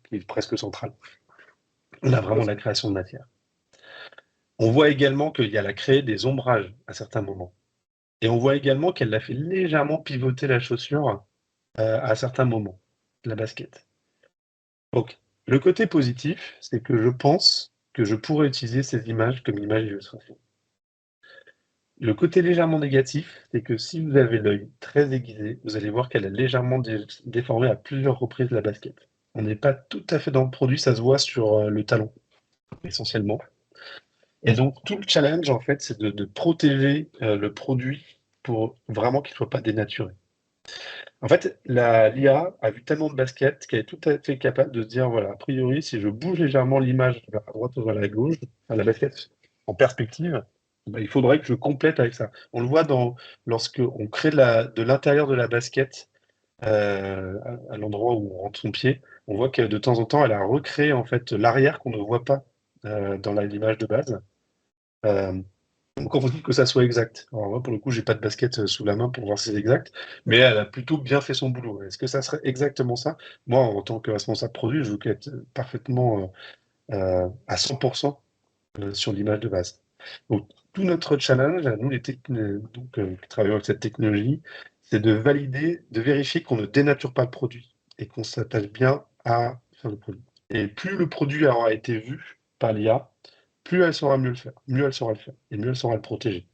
qui est presque centrale. On a vraiment la création de matière. On voit également qu'il y a la créée des ombrages à certains moments. Et on voit également qu'elle a fait légèrement pivoter la chaussure à certains moments, la basket. Donc, le côté positif, c'est que je pense que je pourrais utiliser ces images comme images d'illustration. Le côté légèrement négatif, c'est que si vous avez l'œil très aiguisé, vous allez voir qu'elle a légèrement déformé à plusieurs reprises la basket. On n'est pas tout à fait dans le produit, ça se voit sur le talon, essentiellement. Et donc, tout le challenge, en fait, c'est de protéger le produit pour vraiment qu'il ne soit pas dénaturé. En fait, l'IA a vu tellement de baskets qu'elle est tout à fait capable de se dire, voilà, a priori, si je bouge légèrement l'image vers la droite ou vers la gauche, enfin, la basket en perspective, bah, il faudrait que je complète avec ça. On le voit lorsque on crée de l'intérieur de la basket à l'endroit où on rentre son pied, on voit que de temps en temps, elle a recréé en fait l'arrière qu'on ne voit pas dans l'image de base. Euh, donc, faut que ça soit exact. Alors moi, pour le coup, j'ai pas de basket sous la main pour voir si c'est exact, mais elle a plutôt bien fait son boulot. Est-ce que ça serait exactement ça? Moi, en tant que responsable produit, je veux être parfaitement à 100% sur l'image de base. Donc, tout notre challenge, à nous, qui travaillons avec cette technologie, c'est de valider, de vérifier qu'on ne dénature pas le produit et qu'on s'attache bien à faire le produit. Et plus le produit aura été vu par l'IA, plus elle saura mieux le faire, mieux elle saura le faire, et mieux elle saura le protéger.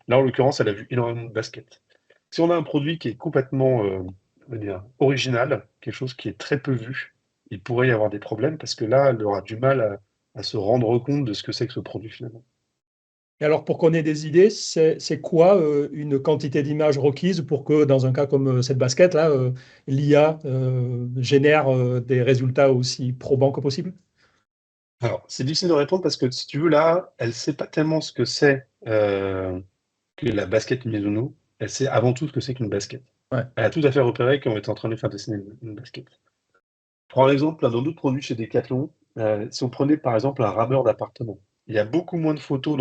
Là, en l'occurrence, elle a vu énormément de baskets. Si on a un produit qui est complètement on va dire, original, quelque chose qui est très peu vu, il pourrait y avoir des problèmes parce que là, elle aura du mal à se rendre compte de ce que c'est que ce produit finalement. Et alors, pour qu'on ait des idées, c'est quoi une quantité d'images requise pour que, dans un cas comme cette basket-là, l'IA génère des résultats aussi probants que possible? Alors, c'est difficile de répondre parce que si tu veux, là, elle ne sait pas tellement ce que c'est que la basket Mizuno, elle sait avant tout ce que c'est qu'une basket. Ouais. Elle a tout à fait repéré qu'on était en train de faire dessiner une basket. Prends l'exemple dans d'autres produits chez Decathlon. Si on prenait par exemple un rameur d'appartement, il y a beaucoup moins de photos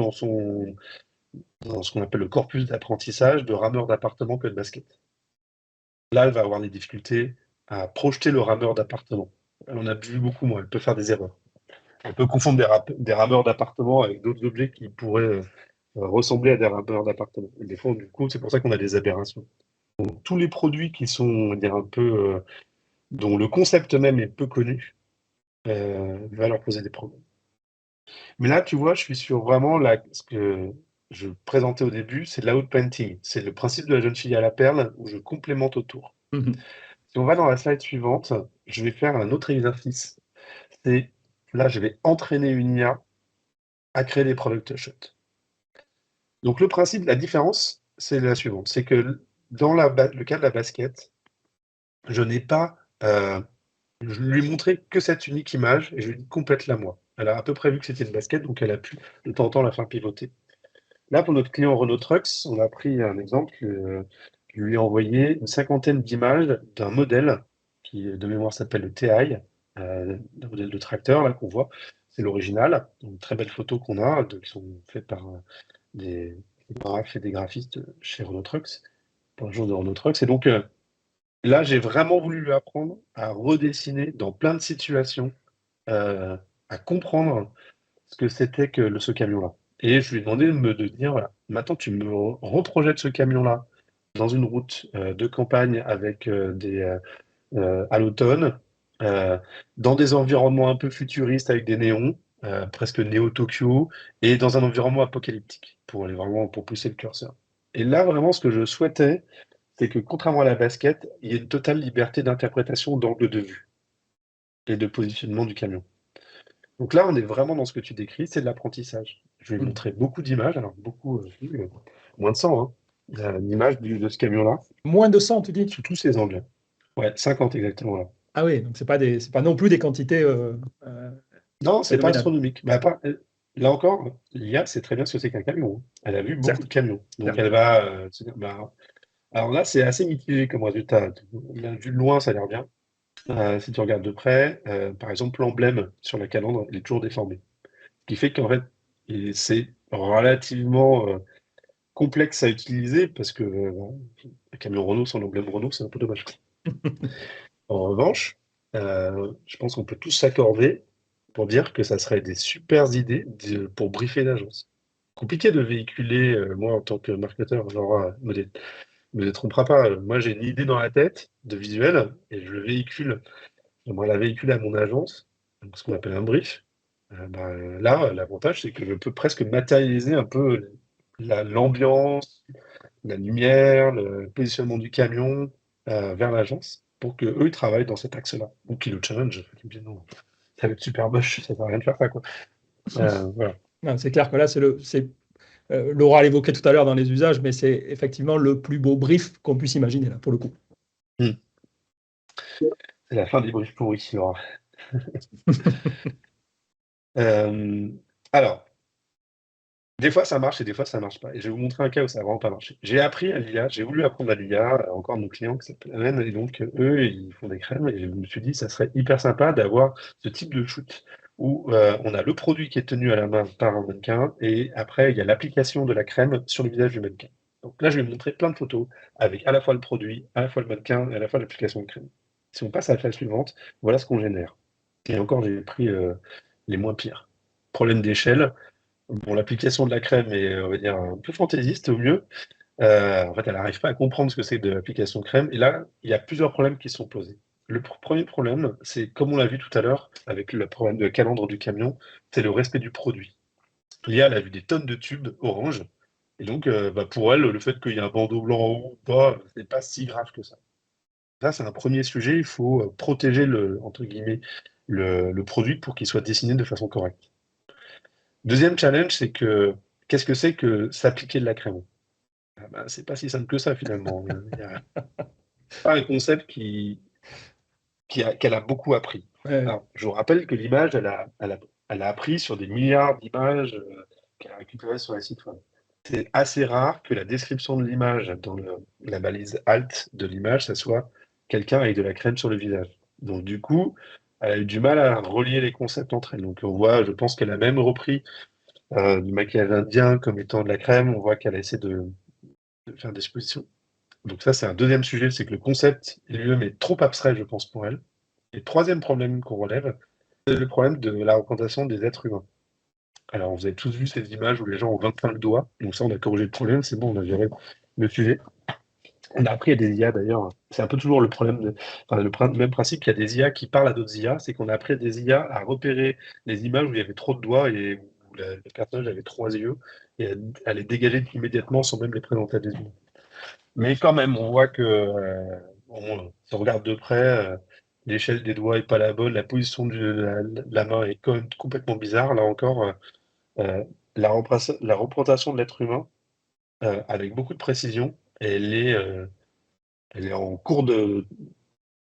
dans ce qu'on appelle le corpus d'apprentissage de rameur d'appartement que de basket. Là, elle va avoir des difficultés à projeter le rameur d'appartement. Elle en a vu beaucoup moins, elle peut faire des erreurs. Elle peut confondre des rameurs d'appartement avec d'autres objets qui pourraient ressembler à des rameurs d'appartement. Et des fois, du coup, c'est pour ça qu'on a des aberrations. Donc, tous les produits qui sont, on va dire, un peu, dont le concept même est peu connu, va leur poser des problèmes. Mais là, tu vois, je suis sur vraiment ce que je présentais au début, c'est de l'outpainting. C'est le principe de la jeune fille à la perle où je complémente autour. Mhm. Si on va dans la slide suivante, je vais faire un autre exercice. C'est là, je vais entraîner une IA à créer des product shots. Donc le principe, la différence, c'est la suivante. C'est que dans le cas de la basket, je n'ai pas... je lui ai montré que cette unique image et je lui ai dit complète-la moi. Elle a à peu près vu que c'était une basket, donc elle a pu de temps en temps la faire pivoter. Là, pour notre client Renault Trucks, on a pris un exemple, je lui ai envoyé une cinquantaine d'images d'un modèle qui, de mémoire, s'appelle le TI, un modèle de tracteur là qu'on voit. C'est l'original, une très belle photo qu'on a, qui sont faites par des photographes et des graphistes chez Renault Trucks, pour l'agence de Renault Trucks. Et donc là, j'ai vraiment voulu lui apprendre à redessiner dans plein de situations, à comprendre ce que c'était que ce camion-là. Et je lui ai demandé de dire, voilà, maintenant tu me reprojettes ce camion-là dans une route de campagne avec à l'automne, euh, dans des environnements un peu futuristes avec des néons, presque néo-Tokyo, et dans un environnement apocalyptique, pour aller vraiment pour pousser le curseur. Et là, vraiment, ce que je souhaitais, c'est que contrairement à la basket, il y ait une totale liberté d'interprétation d'angle de vue et de positionnement du camion. Donc là, on est vraiment dans ce que tu décris, c'est de l'apprentissage. Je vais Mhm. montrer beaucoup d'images, alors beaucoup, moins de 100, d'images de ce camion-là, Moins de 100, tu dis? sous tous ses angles. Ouais, 50 exactement là. Ah oui, donc c'est pas non plus des quantités Non, c'est pas phénoménales. astronomique. Mais là encore, l'IA sait très bien ce que c'est qu'un camion, hein. Elle a vu beaucoup Certes, de camions. Donc certes. elle va se dire, alors là, c'est assez mitigé comme résultat. Là, vu de loin, ça a l'air bien. Si tu regardes de près, par exemple, l'emblème sur la calandre, il est toujours déformé. Ce qui fait qu'en fait, c'est relativement complexe à utiliser parce que un camion Renault sans l'emblème Renault, c'est un peu dommage. En revanche, je pense qu'on peut tous s'accorder pour dire que ça serait des super idées pour briefer l'agence. Compliqué de véhiculer, moi en tant que marketeur, genre, me détrompera pas, moi j'ai une idée dans la tête de visuel et je le véhicule, j'aimerais la véhiculer à mon agence, donc ce qu'on appelle un brief. Là, l'avantage c'est que je peux presque matérialiser un peu l'ambiance, la lumière, le positionnement du camion vers l'agence pour qu'eux ils travaillent dans cet axe-là. Ou qu'ils le challenge, qu'ils me disent non, ça va être super moche, ça ne va rien de faire ça, quoi. Voilà. Non, c'est clair que là, Laura l'évoquait tout à l'heure dans les usages, mais c'est effectivement le plus beau brief qu'on puisse imaginer, là, pour le coup. Hmm. C'est la fin des briefs pourris, Laura. Alors, des fois ça marche et des fois ça marche pas. Et je vais vous montrer un cas où ça n'a vraiment pas marché. J'ai appris à l'IA, j'ai voulu apprendre à l'IA, encore nos clients qui s'appellent Amen, et donc eux, ils font des crèmes, et je me suis dit, ça serait hyper sympa d'avoir ce type de shoot où on a le produit qui est tenu à la main par un mannequin, et après, il y a l'application de la crème sur le visage du mannequin. Donc là, je vais vous montrer plein de photos avec à la fois le produit, à la fois le mannequin, et à la fois l'application de crème. Si on passe à la phase suivante, voilà ce qu'on génère. Et encore, j'ai pris les moins pires. Problème d'échelle. Bon, l'application de la crème est, on va dire, un peu fantaisiste au mieux. En fait, elle n'arrive pas à comprendre ce que c'est que de l'application crème. Et là, il y a plusieurs problèmes qui sont posés. Le premier problème, c'est, comme on l'a vu tout à l'heure, avec le problème de calandre du camion, c'est le respect du produit. L'IA, elle a vu des tonnes de tubes orange. Et donc, pour elle, le fait qu'il y ait un bandeau blanc en haut ou pas, c'est pas si grave que ça. Ça, c'est un premier sujet. Il faut protéger entre guillemets, le produit pour qu'il soit dessiné de façon correcte. Deuxième challenge, c'est que qu'est-ce que c'est que s'appliquer de la crème? C'est pas si simple que ça finalement. Il y a pas un concept qu'elle a beaucoup appris. Ouais. Alors, je vous rappelle que l'image, elle a appris sur des milliards d'images qu'elle a récupérées sur les sites web. C'est assez rare que la description de l'image dans la balise alt de l'image, ça soit quelqu'un avec de la crème sur le visage. Donc du coup, elle a eu du mal à relier les concepts entre elles. Donc on voit, je pense qu'elle a même repris du maquillage indien comme étant de la crème. On voit qu'elle essaie de faire des expositions. Donc ça, c'est un deuxième sujet, c'est que le concept lui-même est trop abstrait, je pense, pour elle. Et troisième problème qu'on relève, c'est le problème de la représentation des êtres humains. Alors, vous avez tous vu ces images où les gens ont 25 doigts. Donc ça, on a corrigé le problème, c'est bon, on a géré le sujet. On a appris à des IA d'ailleurs. C'est un peu toujours le problème même principe qu'il y a des IA qui parlent à d'autres IA, c'est qu'on a appris à des IA à repérer les images où il y avait trop de doigts et où le personnage avait 3 yeux et à les dégager immédiatement sans même les présenter à des humains. Mais quand même, on voit que si on regarde de près, l'échelle des doigts est pas la bonne, la position de la main est quand même complètement bizarre. Là encore, la représentation de l'être humain avec beaucoup de précision, elle est en cours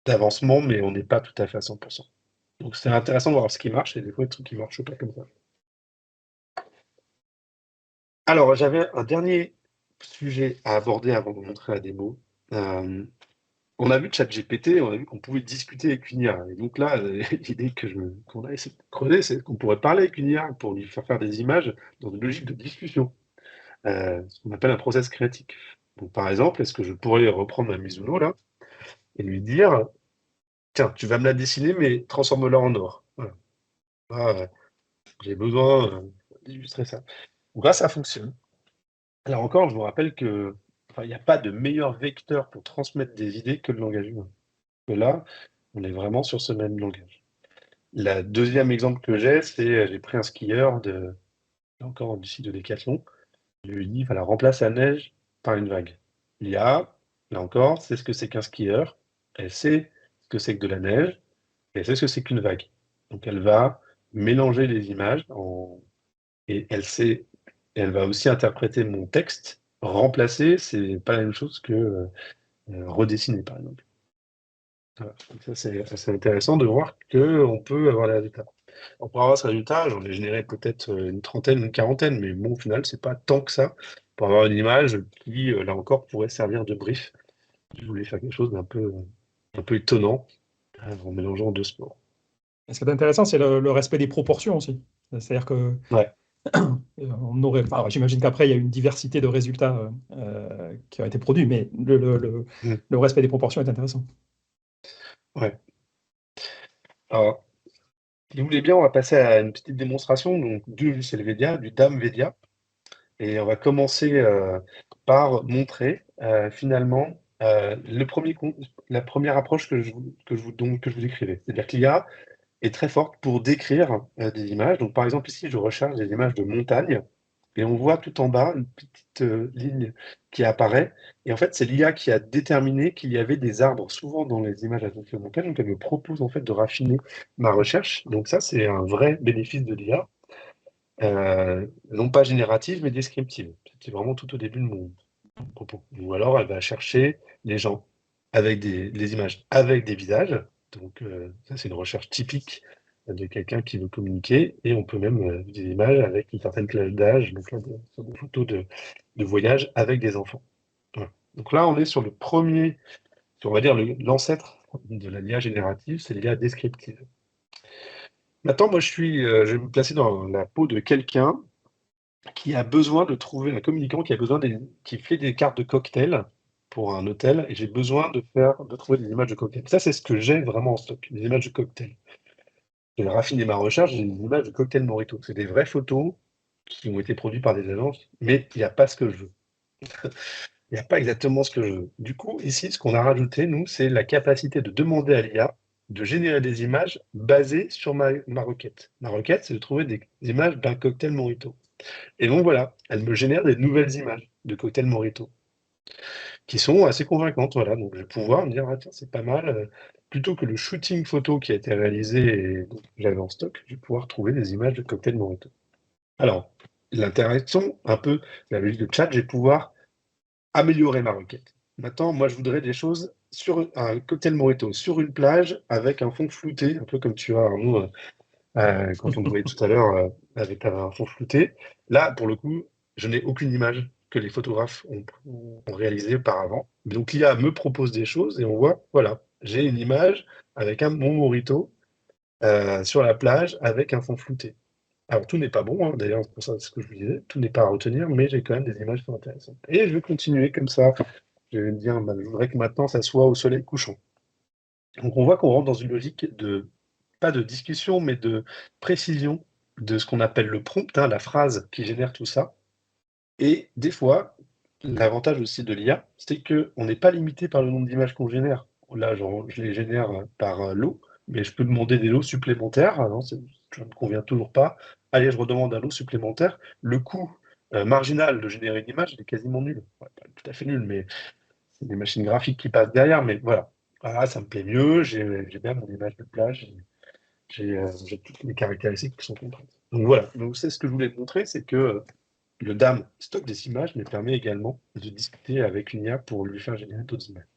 d'avancement, mais on n'est pas tout à fait à 100%. Donc c'est intéressant de voir ce qui marche et des fois des trucs qui ne marchent pas comme ça. Alors, j'avais un dernier sujet à aborder avant de vous montrer la démo. On a vu ChatGPT, on a vu qu'on pouvait discuter avec une IA. Et donc là, l'idée qu'on a essayé de creuser, c'est qu'on pourrait parler avec une IA pour lui faire des images dans une logique de discussion, ce qu'on appelle un process créatif. Donc, par exemple, est-ce que je pourrais reprendre ma Mizuno là et lui dire, tiens, tu vas me la dessiner, mais transforme-la en or. Voilà. Là, j'ai besoin d'illustrer ça. Donc là, ça fonctionne. Alors encore, je vous rappelle que il n'y a pas de meilleur vecteur pour transmettre des idées que le langage humain. Et là, on est vraiment sur ce même langage. Le deuxième exemple que j'ai pris un skieur encore du site de Decathlon. Je lui dis, voilà, remplace la neige par une vague. L'IA, là encore, c'est ce que c'est qu'un skieur. Elle sait ce que c'est que de la neige. Et elle sait ce que c'est qu'une vague. Donc elle va mélanger les images et elle va aussi interpréter mon texte. Remplacer, c'est pas la même chose que redessiner, par exemple. Voilà. Donc ça, c'est assez intéressant de voir qu'on peut avoir des résultats. On pourra avoir ce résultat, j'en ai généré peut-être une trentaine, une quarantaine, mais bon, au final, c'est pas tant que ça pour avoir une image qui, là encore, pourrait servir de brief. Je voulais faire quelque chose un peu étonnant en mélangeant deux sports. Et ce qui est intéressant, c'est le respect des proportions aussi. C'est-à-dire que Ouais. j'imagine qu'après, il y a une diversité de résultats qui ont été produits, mais le respect des proportions est intéressant. Ouais. Alors, si vous voulez bien, on va passer à une petite démonstration donc, du logiciel Vedia, du DAM Vedia. Et on va commencer par montrer finalement la première approche que je vous décrivais. C'est-à-dire que l'IA est très forte pour décrire des images. Donc par exemple ici, je recherche des images de montagne et on voit tout en bas une petite ligne qui apparaît. Et en fait, c'est l'IA qui a déterminé qu'il y avait des arbres souvent dans les images associées aux montagnes. Donc elle me propose en fait de raffiner ma recherche. Donc ça, c'est un vrai bénéfice de l'IA. Non pas générative, mais descriptive. C'était vraiment tout au début de mon propos. Ou alors, elle va chercher les gens avec les images avec des visages. Donc, ça, c'est une recherche typique de quelqu'un qui veut communiquer. Et on peut même des images avec une certaine classe d'âge, donc là, sur des photos de voyage avec des enfants. Voilà. Donc là, on est sur le premier, on va dire l'ancêtre de la l'IA générative, c'est l'IA descriptive. Maintenant, moi, je vais me placer dans la peau de quelqu'un qui a besoin de trouver un communicant qui fait des cartes de cocktail pour un hôtel, et j'ai besoin de trouver des images de cocktail. Ça, c'est ce que j'ai vraiment en stock, des images de cocktail. J'ai raffiné ma recherche, j'ai des images de cocktail Morito. C'est des vraies photos qui ont été produites par des agences, mais il n'y a pas ce que je veux. Il n'y a pas exactement ce que je veux. Du coup, ici, ce qu'on a rajouté, nous, c'est la capacité de demander à l'IA de générer des images basées sur ma requête. Ma requête, c'est de trouver des images d'un cocktail Morito. Et donc voilà, elle me génère des nouvelles images de cocktail Morito qui sont assez convaincantes. Voilà, donc je vais pouvoir me dire, ah, tiens, c'est pas mal. Plutôt que le shooting photo qui a été réalisé et que j'avais en stock, je vais pouvoir trouver des images de cocktail Morito. Alors, l'interaction, un peu la logique de chat, je vais pouvoir améliorer ma requête. Maintenant, moi, je voudrais des choses sur un cocktail Morito, sur une plage, avec un fond flouté, un peu comme tu as, Arnaud, quand on te voyait tout à l'heure avec un fond flouté. Là, pour le coup, je n'ai aucune image que les photographes ont réalisée auparavant. Donc l'IA me propose des choses et on voit, voilà, j'ai une image avec mon Morito sur la plage avec un fond flouté. Alors, tout n'est pas bon, hein, d'ailleurs, c'est pour ça ce que je vous disais, tout n'est pas à retenir, mais j'ai quand même des images qui sont intéressantes. Et je vais continuer comme ça. Je vais me dire, bah, je voudrais que maintenant, ça soit au soleil couchant. Donc, on voit qu'on rentre dans une logique de, pas de discussion, mais de précision de ce qu'on appelle le prompt, hein, la phrase qui génère tout ça. Et des fois, l'avantage aussi de l'IA, c'est qu'on n'est pas limité par le nombre d'images qu'on génère. Là, genre, je les génère par lot, mais je peux demander des lots supplémentaires. Ah non, ça ne me convient toujours pas. Allez, je redemande un lot supplémentaire. Le coût marginal de générer une image il est quasiment nul. Ouais, pas tout à fait nul, mais c'est des machines graphiques qui passent derrière. Mais voilà, ah, ça me plaît mieux. J'ai bien mon image de plage. J'ai toutes les caractéristiques qui sont contraintes. Donc voilà, donc c'est ce que je voulais te montrer, c'est que le DAM stocke des images, mais permet également de discuter avec une IA pour lui faire générer d'autres images.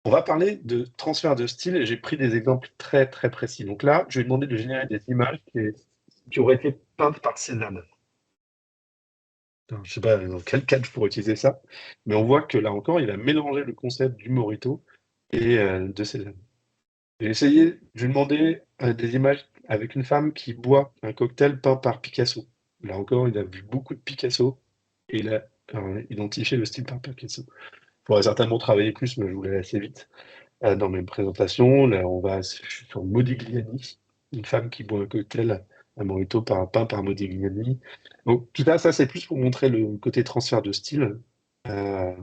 On va parler de transfert de style et j'ai pris des exemples très très précis. Donc là, je vais demander de générer des images qui auraient été peintes par Cézanne. Je ne sais pas dans quel cadre je pourrais utiliser ça, mais on voit que là encore, il a mélangé le concept du Morito et de Cézanne. Je vais demander des images avec une femme qui boit un cocktail peint par Picasso. Là encore, il a vu beaucoup de Picasso et il a identifié le style par Picasso. Il faudrait certainement travailler plus, mais je vous l'ai assez vite dans mes présentations. Là, je suis sur Modigliani, une femme qui boit un cocktail à Morito peint par Modigliani. Donc tout ça c'est plus pour montrer le côté transfert de style. Euh,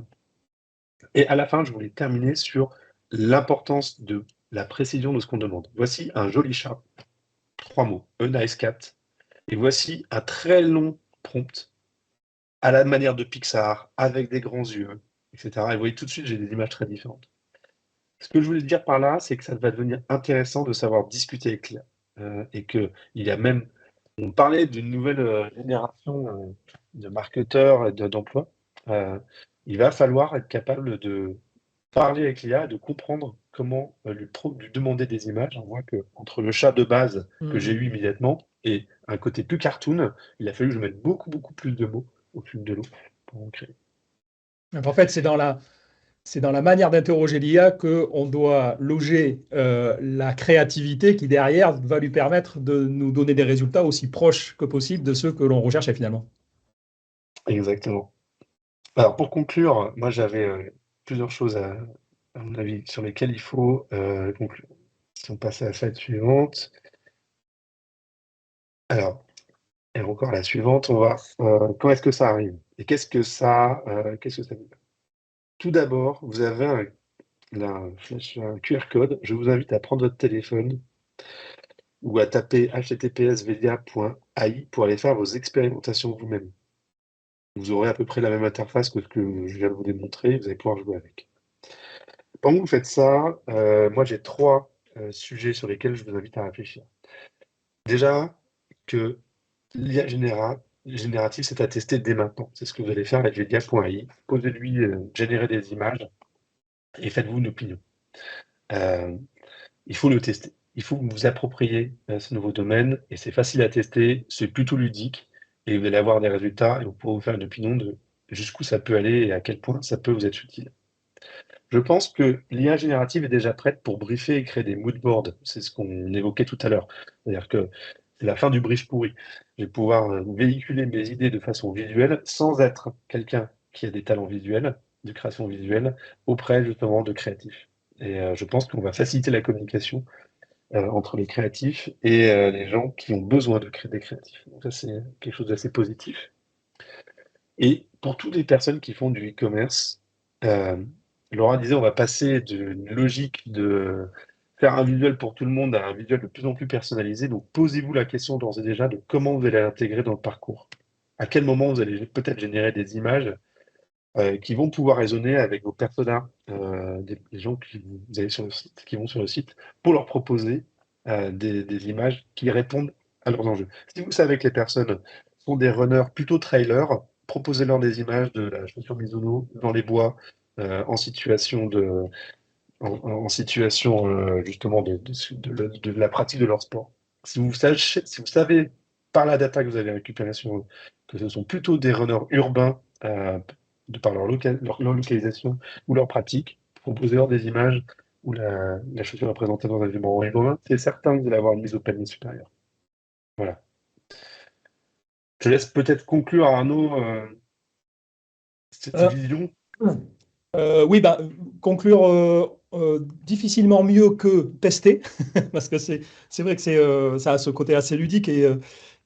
et à la fin, je voulais terminer sur l'importance de la précision de ce qu'on demande. Voici un joli chat, 3 mots, a nice cat. Et voici un très long prompt à la manière de Pixar, avec des grands yeux, etc. Et vous voyez tout de suite, j'ai des images très différentes. Ce que je voulais dire par là, c'est que ça va devenir intéressant de savoir discuter avec l'IA. Et qu'il y a même, on parlait d'une nouvelle génération de marketeurs et d'emplois. Il va falloir être capable de parler avec l'IA, de comprendre comment lui demander des images. On voit que entre le chat de base que j'ai eu immédiatement et un côté plus cartoon, il a fallu que je mette beaucoup, beaucoup plus de mots au fil de l'eau pour en créer. Donc, en fait, c'est dans la manière d'interroger l'IA qu'on doit loger la créativité qui, derrière, va lui permettre de nous donner des résultats aussi proches que possible de ceux que l'on recherchait finalement. Exactement. Alors, pour conclure, moi, j'avais plusieurs choses, à mon avis, sur lesquelles il faut conclure. Si on passe à la slide suivante. Alors, et encore la suivante, on va. Quand est-ce que ça arrive? Et qu'est-ce que ça veut dire? Tout d'abord, vous avez un QR code. Je vous invite à prendre votre téléphone ou à taper https://vedia.ai pour aller faire vos expérimentations vous-même. Vous aurez à peu près la même interface que ce que je viens de vous démontrer. Vous allez pouvoir jouer avec. Pendant que vous faites ça, moi j'ai 3 sujets sur lesquels je vous invite à réfléchir. Déjà, que l'IA générative, c'est à tester dès maintenant. C'est ce que vous allez faire avec Vedia.ai. Posez-lui générer des images et faites-vous une opinion. Il faut le tester. Il faut que vous vous appropriez ce nouveau domaine et c'est facile à tester, c'est plutôt ludique et vous allez avoir des résultats et vous pourrez vous faire une opinion de jusqu'où ça peut aller et à quel point ça peut vous être utile. Je pense que l'IA générative est déjà prête pour briefer et créer des mood boards. C'est ce qu'on évoquait tout à l'heure. C'est-à-dire que c'est la fin du brief pourri. Je vais pouvoir véhiculer mes idées de façon visuelle sans être quelqu'un qui a des talents visuels, de création visuelle, auprès justement de créatifs. Et je pense qu'on va faciliter la communication entre les créatifs et les gens qui ont besoin de créer des créatifs. Donc ça, c'est quelque chose d'assez positif. Et pour toutes les personnes qui font du e-commerce, Laura disait, on va passer d'une logique de faire un visuel pour tout le monde à un visuel de plus en plus personnalisé. Donc, posez-vous la question d'ores et déjà de comment vous allez l'intégrer dans le parcours. À quel moment vous allez peut-être générer des images qui vont pouvoir résonner avec vos personas, des gens qui vont sur le site, pour leur proposer des images qui répondent à leurs enjeux. Si vous savez que les personnes sont des runners plutôt trailers, proposez-leur des images de la chaussure Mizuno dans les bois, en situation justement de la pratique de leur sport. Si vous savez par la data que vous avez récupérée sur eux, que ce sont plutôt des runners urbains, de par leur localisation ou leur pratique, proposez-leur des images où la chaussure est présentée dans un environnement urbain, c'est certain que vous allez avoir une mise au panier supérieure. Voilà. Je laisse peut-être conclure Arnaud cette Euh, vision. oui, conclure difficilement mieux que tester, parce que c'est vrai que ça a ce côté assez ludique et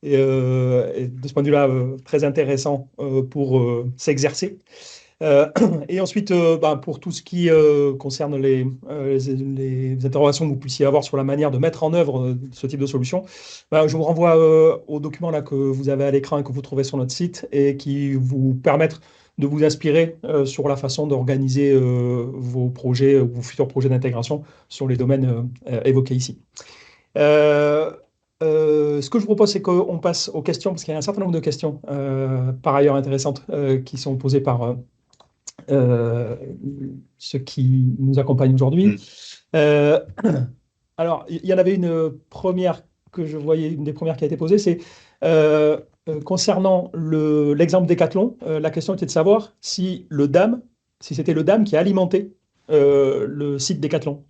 de ce point de vue-là, très intéressant pour s'exercer. Et ensuite, pour tout ce qui concerne les interrogations que vous puissiez avoir sur la manière de mettre en œuvre ce type de solution, je vous renvoie aux documents là, que vous avez à l'écran et que vous trouvez sur notre site et qui vous permettent de vous inspirer sur la façon d'organiser vos projets ou vos futurs projets d'intégration sur les domaines évoqués ici. Ce que je vous propose, c'est qu'on passe aux questions, parce qu'il y a un certain nombre de questions, par ailleurs intéressantes, qui sont posées par euh, ceux qui nous accompagnent aujourd'hui. Euh, alors, il y en avait une première que je voyais, une des premières qui a été posée, c'est concernant l'exemple Décathlon. La question était de savoir si c'était le DAM qui alimentait le site Décathlon.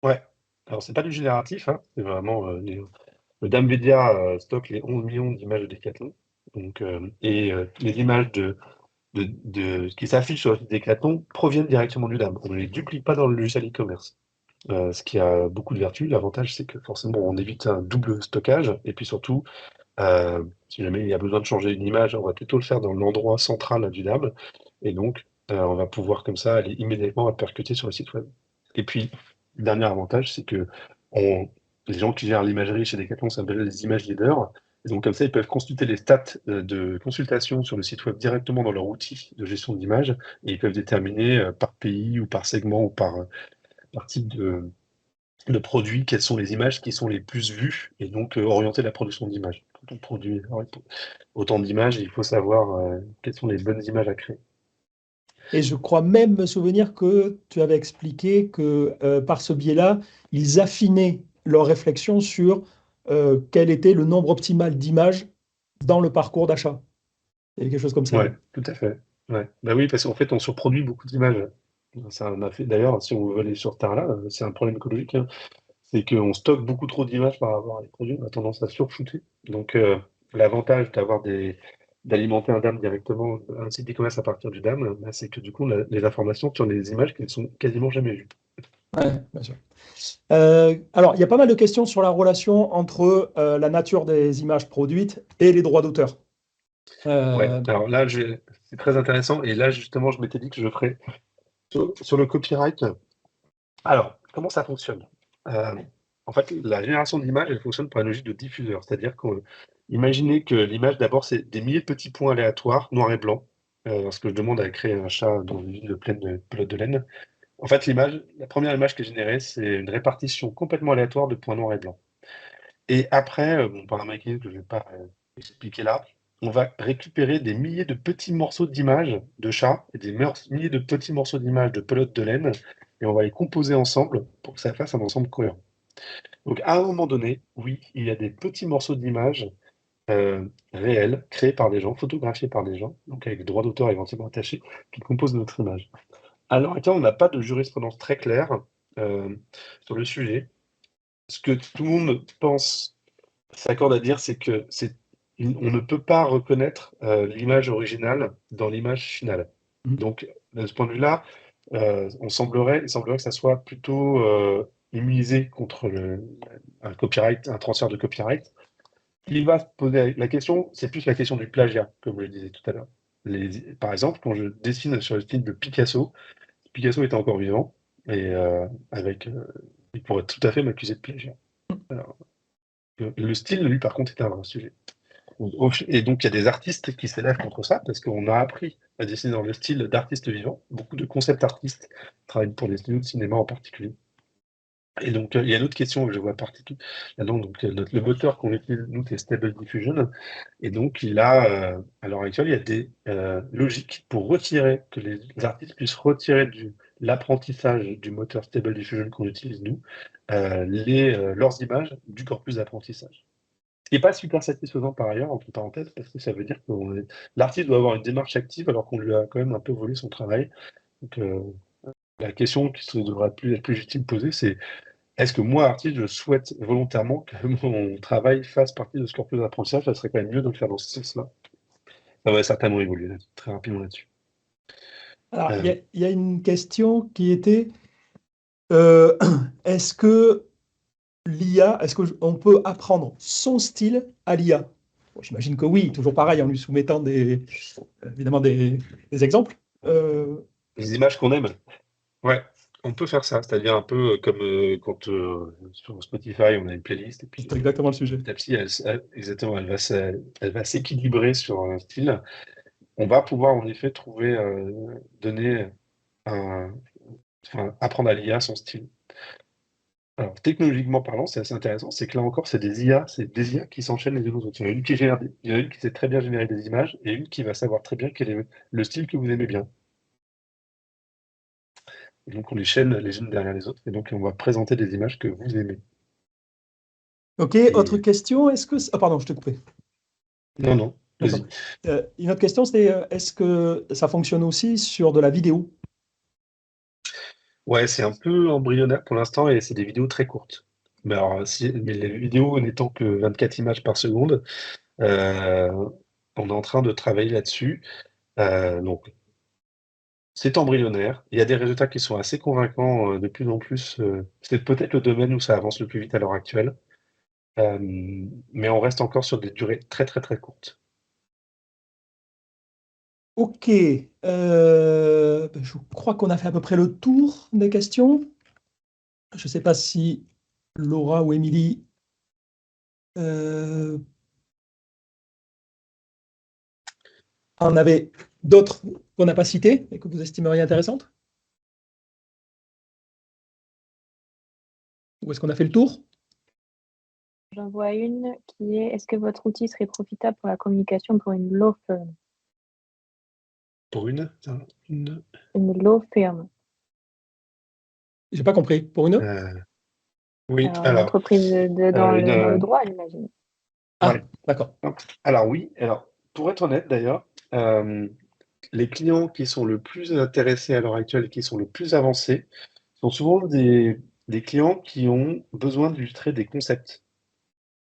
Ouais. Alors, c'est pas du génératif, hein, c'est vraiment le Dame stocke les 11 millions d'images de Decathlon. Donc, les images qui s'affichent sur le site Decathlon proviennent directement du DAM. On ne les duplique pas dans le logiciel e-commerce. Ce qui a beaucoup de vertus. L'avantage, c'est que forcément, on évite un double stockage. Et puis surtout, si jamais il y a besoin de changer une image, on va plutôt le faire dans l'endroit central du DAB. Et donc, on va pouvoir comme ça aller immédiatement répercuter sur le site web. Et puis, le dernier avantage, c'est que les gens qui gèrent l'imagerie chez Decathlon s'appellent les image leaders. Et donc, comme ça, ils peuvent consulter les stats de consultation sur le site web directement dans leur outil de gestion d'image. Et ils peuvent déterminer par pays ou par segment ou par type de produits, quelles sont les images qui sont les plus vues et donc orienter la production d'images. Quand on produit autant d'images, il faut savoir quelles sont les bonnes images à créer. Et je crois même me souvenir que tu avais expliqué que par ce biais-là, ils affinaient leur réflexion sur quel était le nombre optimal d'images dans le parcours d'achat. Il y avait quelque chose comme ça. Ouais, tout à fait. Ouais. Bah oui, parce qu'en fait, on surproduit beaucoup d'images. Ça en a fait, d'ailleurs, si on veut aller sur Terre là, c'est un problème écologique, hein. C'est qu'on stocke beaucoup trop d'images par rapport à les produits, on a tendance à surshooter. Donc, l'avantage d'alimenter un DAM directement, un site e-commerce à partir du DAM, bah, c'est que du coup, on a les informations sur les images qui ne sont quasiment jamais vues. Ouais, bien sûr. Alors, il y a pas mal de questions sur la relation entre la nature des images produites et les droits d'auteur. Ouais, Euh, alors là, c'est très intéressant. Et là, justement, je m'étais dit que je ferais sur le copyright. Alors, comment ça fonctionne? Euh, En fait, la génération d'images, elle fonctionne par une logique de diffuseur. C'est-à-dire imaginez que l'image, d'abord, c'est des milliers de petits points aléatoires, noir et blanc. Lorsque je demande à créer un chat dans une ville pleine de pelotes de laine, en fait, la première image qui est générée, c'est une répartition complètement aléatoire de points noirs et blancs. Et après, par un mécanisme que je ne vais pas expliquer là, on va récupérer des milliers de petits morceaux d'images de chats et des milliers de petits morceaux d'images de pelotes de laine, et on va les composer ensemble pour que ça fasse un ensemble cohérent. Donc à un moment donné, oui, il y a des petits morceaux d'images réels, créés par des gens, photographiés par des gens, donc avec des droits d'auteur éventuellement attachés, qui composent notre image. À l'heure actuelle, on n'a pas de jurisprudence très claire sur le sujet. Ce que tout le monde pense s'accorde à dire, c'est que on ne peut pas reconnaître l'image originale dans l'image finale. Donc, de ce point de vue-là, il semblerait que ça soit plutôt immunisé contre un copyright, un transfert de copyright. Il va se poser la question, c'est plus la question du plagiat, comme je le disais tout à l'heure. Par exemple, quand je dessine sur le style de Picasso, Picasso était encore vivant, et il pourrait tout à fait m'accuser de plagiat. Alors, le style, lui, par contre, est un vrai sujet. Et donc, il y a des artistes qui s'élèvent contre ça, parce qu'on a appris à dessiner dans le style d'artistes vivants. Beaucoup de concept artistes travaillent pour des studios de cinéma en particulier. Et donc, il y a une autre question que je vois particulièrement là-dedans. Donc, le moteur qu'on utilise, nous, c'est Stable Diffusion. Et donc, à l'heure actuelle, il y a des logiques pour retirer, que les artistes puissent retirer l'apprentissage du moteur Stable Diffusion qu'on utilise, nous, leurs images du corpus d'apprentissage. Ce qui n'est pas super satisfaisant par ailleurs, entre parenthèses, parce que ça veut dire que l'artiste doit avoir une démarche active alors qu'on lui a quand même un peu volé son travail. Donc, la question qui devrait être plus légitime posée, c'est est-ce que moi, artiste, je souhaite volontairement que mon travail fasse partie de ce corpus d'apprentissage? Ça serait quand même mieux de le faire dans ce sens-là. Ça va certainement évoluer très rapidement là-dessus. Alors, il y a une question qui était euh, est-ce que est-ce qu'on peut apprendre son style à l'IA? Bon, j'imagine que oui, toujours pareil, en lui soumettant évidemment des exemples. Les images qu'on aime. Ouais, on peut faire ça, c'est-à-dire un peu comme quand sur Spotify on a une playlist et puis C'est exactement le sujet. petit à petit, exactement, elle va s'équilibrer sur un style. On va pouvoir en effet trouver, donner apprendre à l'IA son style. Alors, technologiquement parlant, c'est assez intéressant, c'est que là encore, c'est des IA qui s'enchaînent les unes aux autres. Il y en a une il y en a une qui sait très bien générer des images et une qui va savoir très bien quel est le style que vous aimez bien. Et donc, on les chaîne les unes derrière les autres et donc on va présenter des images que vous aimez. Ok, autre question, est-ce que... Ah pardon, je t'ai coupé. Non, vas-y. Une autre question, c'est est-ce que ça fonctionne aussi sur de la vidéo? Ouais, c'est un peu embryonnaire pour l'instant et c'est des vidéos très courtes. Mais alors, mais les vidéos n'étant que 24 images par seconde, euh, on est en train de travailler là-dessus. Donc, c'est embryonnaire. Il y a des résultats qui sont assez convaincants de plus en plus. C'est peut-être le domaine où ça avance le plus vite à l'heure actuelle. Mais on reste encore sur des durées très, très, très courtes. Ok, je crois qu'on a fait à peu près le tour des questions. Je ne sais pas si Laura ou Émilie en avez d'autres qu'on n'a pas citées et que vous estimeriez intéressantes? Ou est-ce qu'on a fait le tour? J'en vois une qui est est-ce que votre outil serait profitable pour la communication pour une law firm? Pour une Une law firm. J'ai pas compris. Pour une? Oui, Alors, une entreprise dans le droit, j'imagine. Ah, ouais. d'accord. Alors oui, alors pour être honnête d'ailleurs, les clients qui sont le plus intéressés à l'heure actuelle et qui sont le plus avancés sont souvent des clients qui ont besoin d'illustrer des concepts.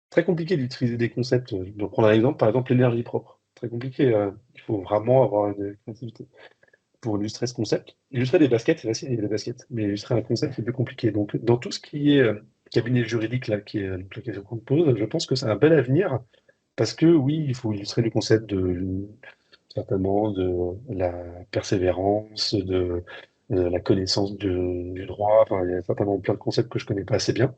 Très compliqué d'utiliser des concepts. Je vais prendre un exemple, par exemple l'énergie propre. Très compliqué. Il faut vraiment avoir une créativité pour illustrer ce concept. Illustrer des baskets, c'est facile, il y a des baskets, mais illustrer un concept, c'est plus compliqué. Donc, dans tout ce qui est cabinet juridique, là, qui est la question qu'on pose, je pense que c'est un bel avenir, parce que oui, il faut illustrer le concept certainement, de la persévérance, de la connaissance du droit. Enfin, il y a certainement plein de concepts que je connais pas assez bien.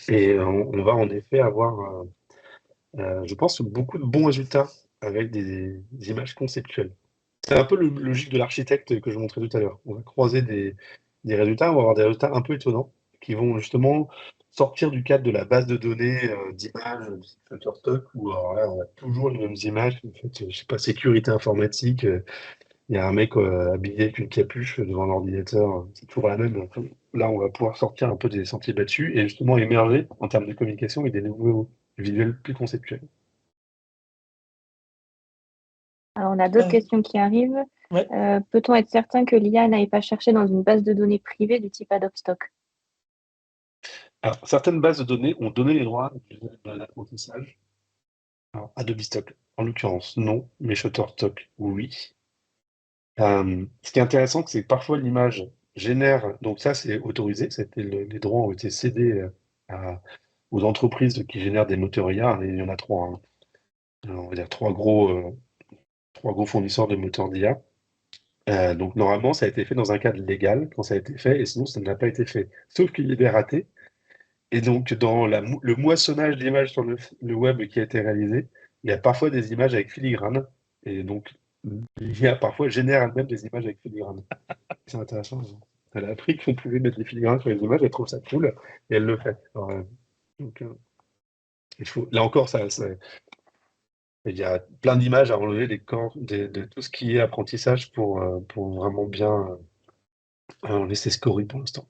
Et on va en effet avoir, je pense, beaucoup de bons résultats avec des images conceptuelles. C'est un peu le logique de l'architecte que je montrais tout à l'heure. On va croiser des résultats, on va avoir des résultats un peu étonnants qui vont justement sortir du cadre de la base de données d'images du Shutterstock où alors là, on a toujours les mêmes images. En fait, je sais pas, sécurité informatique, il y a un mec habillé avec une capuche devant l'ordinateur, c'est toujours la même. Donc, là, on va pouvoir sortir un peu des sentiers battus et justement émerger en termes de communication avec des nouveaux visuels plus conceptuels. Alors, on a d'autres questions qui arrivent. Ouais. Peut-on être certain que l'IA n'aille pas chercher dans une base de données privée du type Adobe Stock? Alors, certaines bases de données ont donné les droits de l'apprentissage. Alors, Adobe Stock, en l'occurrence, non, mais Shutterstock, oui. Ce qui est intéressant, c'est que parfois l'image génère, donc ça c'est autorisé, les droits ont été cédés aux entreprises qui génèrent des moteurs IA, et il y en a trois, hein. On va dire trois gros fournisseurs de moteurs d'IA. Donc normalement, ça a été fait dans un cadre légal quand ça a été fait, et sinon ça n'a pas été fait. Sauf qu'il y a des ratés. Et donc, dans le moissonnage d'images sur le web qui a été réalisé, il y a parfois des images avec filigrane. Et donc, l'IA parfois génère elle-même des images avec filigrane. C'est intéressant. Elle a appris qu'on pouvait mettre des filigranes sur les images, elle trouve ça cool, et elle le fait. Alors, donc, là encore, il y a plein d'images à enlever de tout ce qui est apprentissage pour vraiment bien laisser scorer pour l'instant.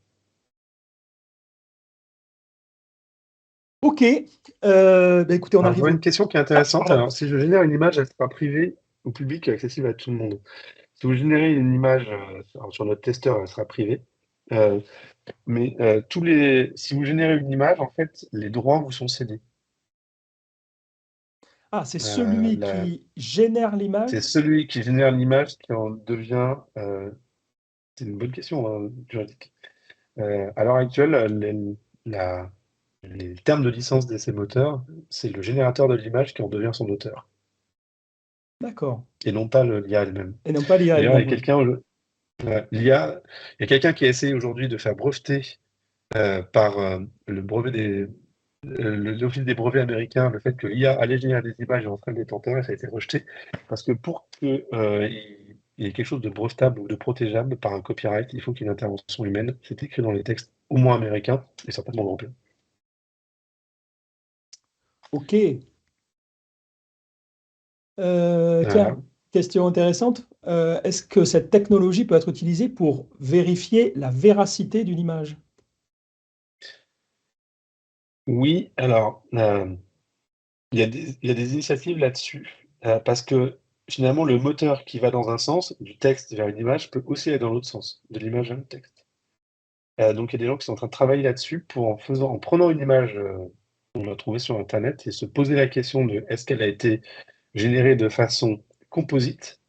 Ok, écoutez, on Alors, je arrive. vois une question qui est intéressante. pardon. Alors, si je génère une image, elle sera privée au public et accessible à tout le monde. Si vous générez une image sur notre testeur, elle sera privée. Mais si vous générez une image, en fait, les droits vous sont cédés. Ah, c'est celui qui génère l'image? C'est celui qui génère l'image qui en devient. C'est une bonne question juridique. À l'heure actuelle, les termes de licence d'essai moteur, c'est le générateur de l'image qui en devient son auteur. D'accord. Et non pas l'IA elle-même. Et non pas l'IA D'ailleurs, elle-même. il y a quelqu'un qui a essayé aujourd'hui de faire breveter par l'Office des brevets américains le fait que l'IA allait générer des images et entrer le détenteur, et ça a été rejeté. Parce que pour qu'il y ait quelque chose de brevetable ou de protégeable par un copyright, il faut qu'il y ait une intervention humaine. C'est écrit dans les textes au moins américains et certainement européens. Ok. Tiens, question intéressante. Est-ce que cette technologie peut être utilisée pour vérifier la véracité d'une image? Oui, alors, il y a des initiatives là-dessus, parce que finalement, le moteur qui va dans un sens, du texte vers une image, peut aussi aller dans l'autre sens, de l'image vers le texte. Donc il y a des gens qui sont en train de travailler là-dessus en prenant une image qu'on a trouvée sur Internet et se poser la question de est-ce qu'elle a été générée de façon composite?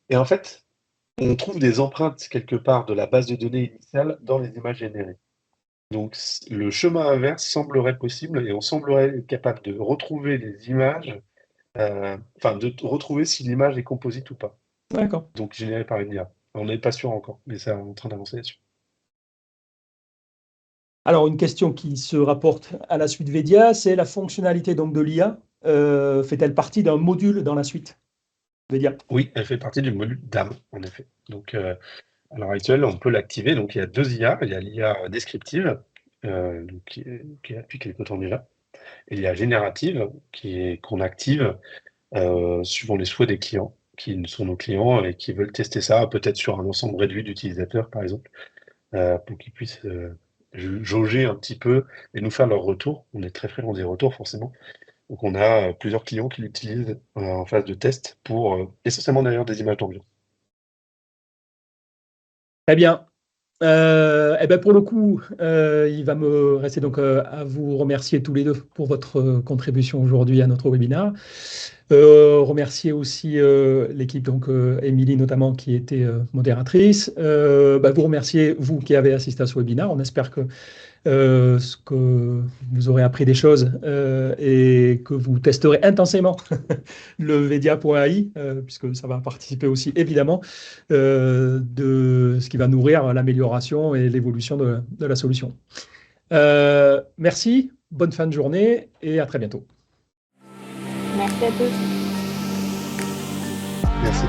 Et en fait, on trouve des empreintes quelque part de la base de données initiale dans les images générées. Donc le chemin inverse semblerait possible et on semblerait être capable de retrouver les images, de retrouver si l'image est composite ou pas, D'accord. donc générée par une IA. On n'est pas sûr encore, mais ça, on est en train d'avancer là-dessus. Alors, une question qui se rapporte à la suite VEDIA, c'est la fonctionnalité donc de l'IA. Fait-elle partie d'un module dans la suite VEDIA? Oui, elle fait partie du module DAM, en effet. Donc, à l'heure actuelle, on peut l'activer. Donc, il y a 2 IA. Il y a l'IA descriptive, qui est depuis quelque temps déjà, et l'IA générative qu'on active suivant les souhaits des clients, qui sont nos clients et qui veulent tester ça peut-être sur un ensemble réduit d'utilisateurs, par exemple, pour qu'ils puissent jauger un petit peu et nous faire leur retour. On est très friands des retours, forcément. Donc, on a plusieurs clients qui l'utilisent en phase de test pour essentiellement d'ailleurs des images d'ambiance. Très bien. Eh ben pour le coup, il va me rester donc à vous remercier tous les deux pour votre contribution aujourd'hui à notre webinaire. Remercier aussi l'équipe, donc Émilie notamment qui était modératrice. Vous remercier, vous qui avez assisté à ce webinaire. On espère que vous aurez appris des choses et que vous testerez intensément le Vedia.ai, puisque ça va participer aussi évidemment de ce qui va nourrir l'amélioration et l'évolution de la solution. Merci, bonne fin de journée et à très bientôt. Merci à tous. Merci.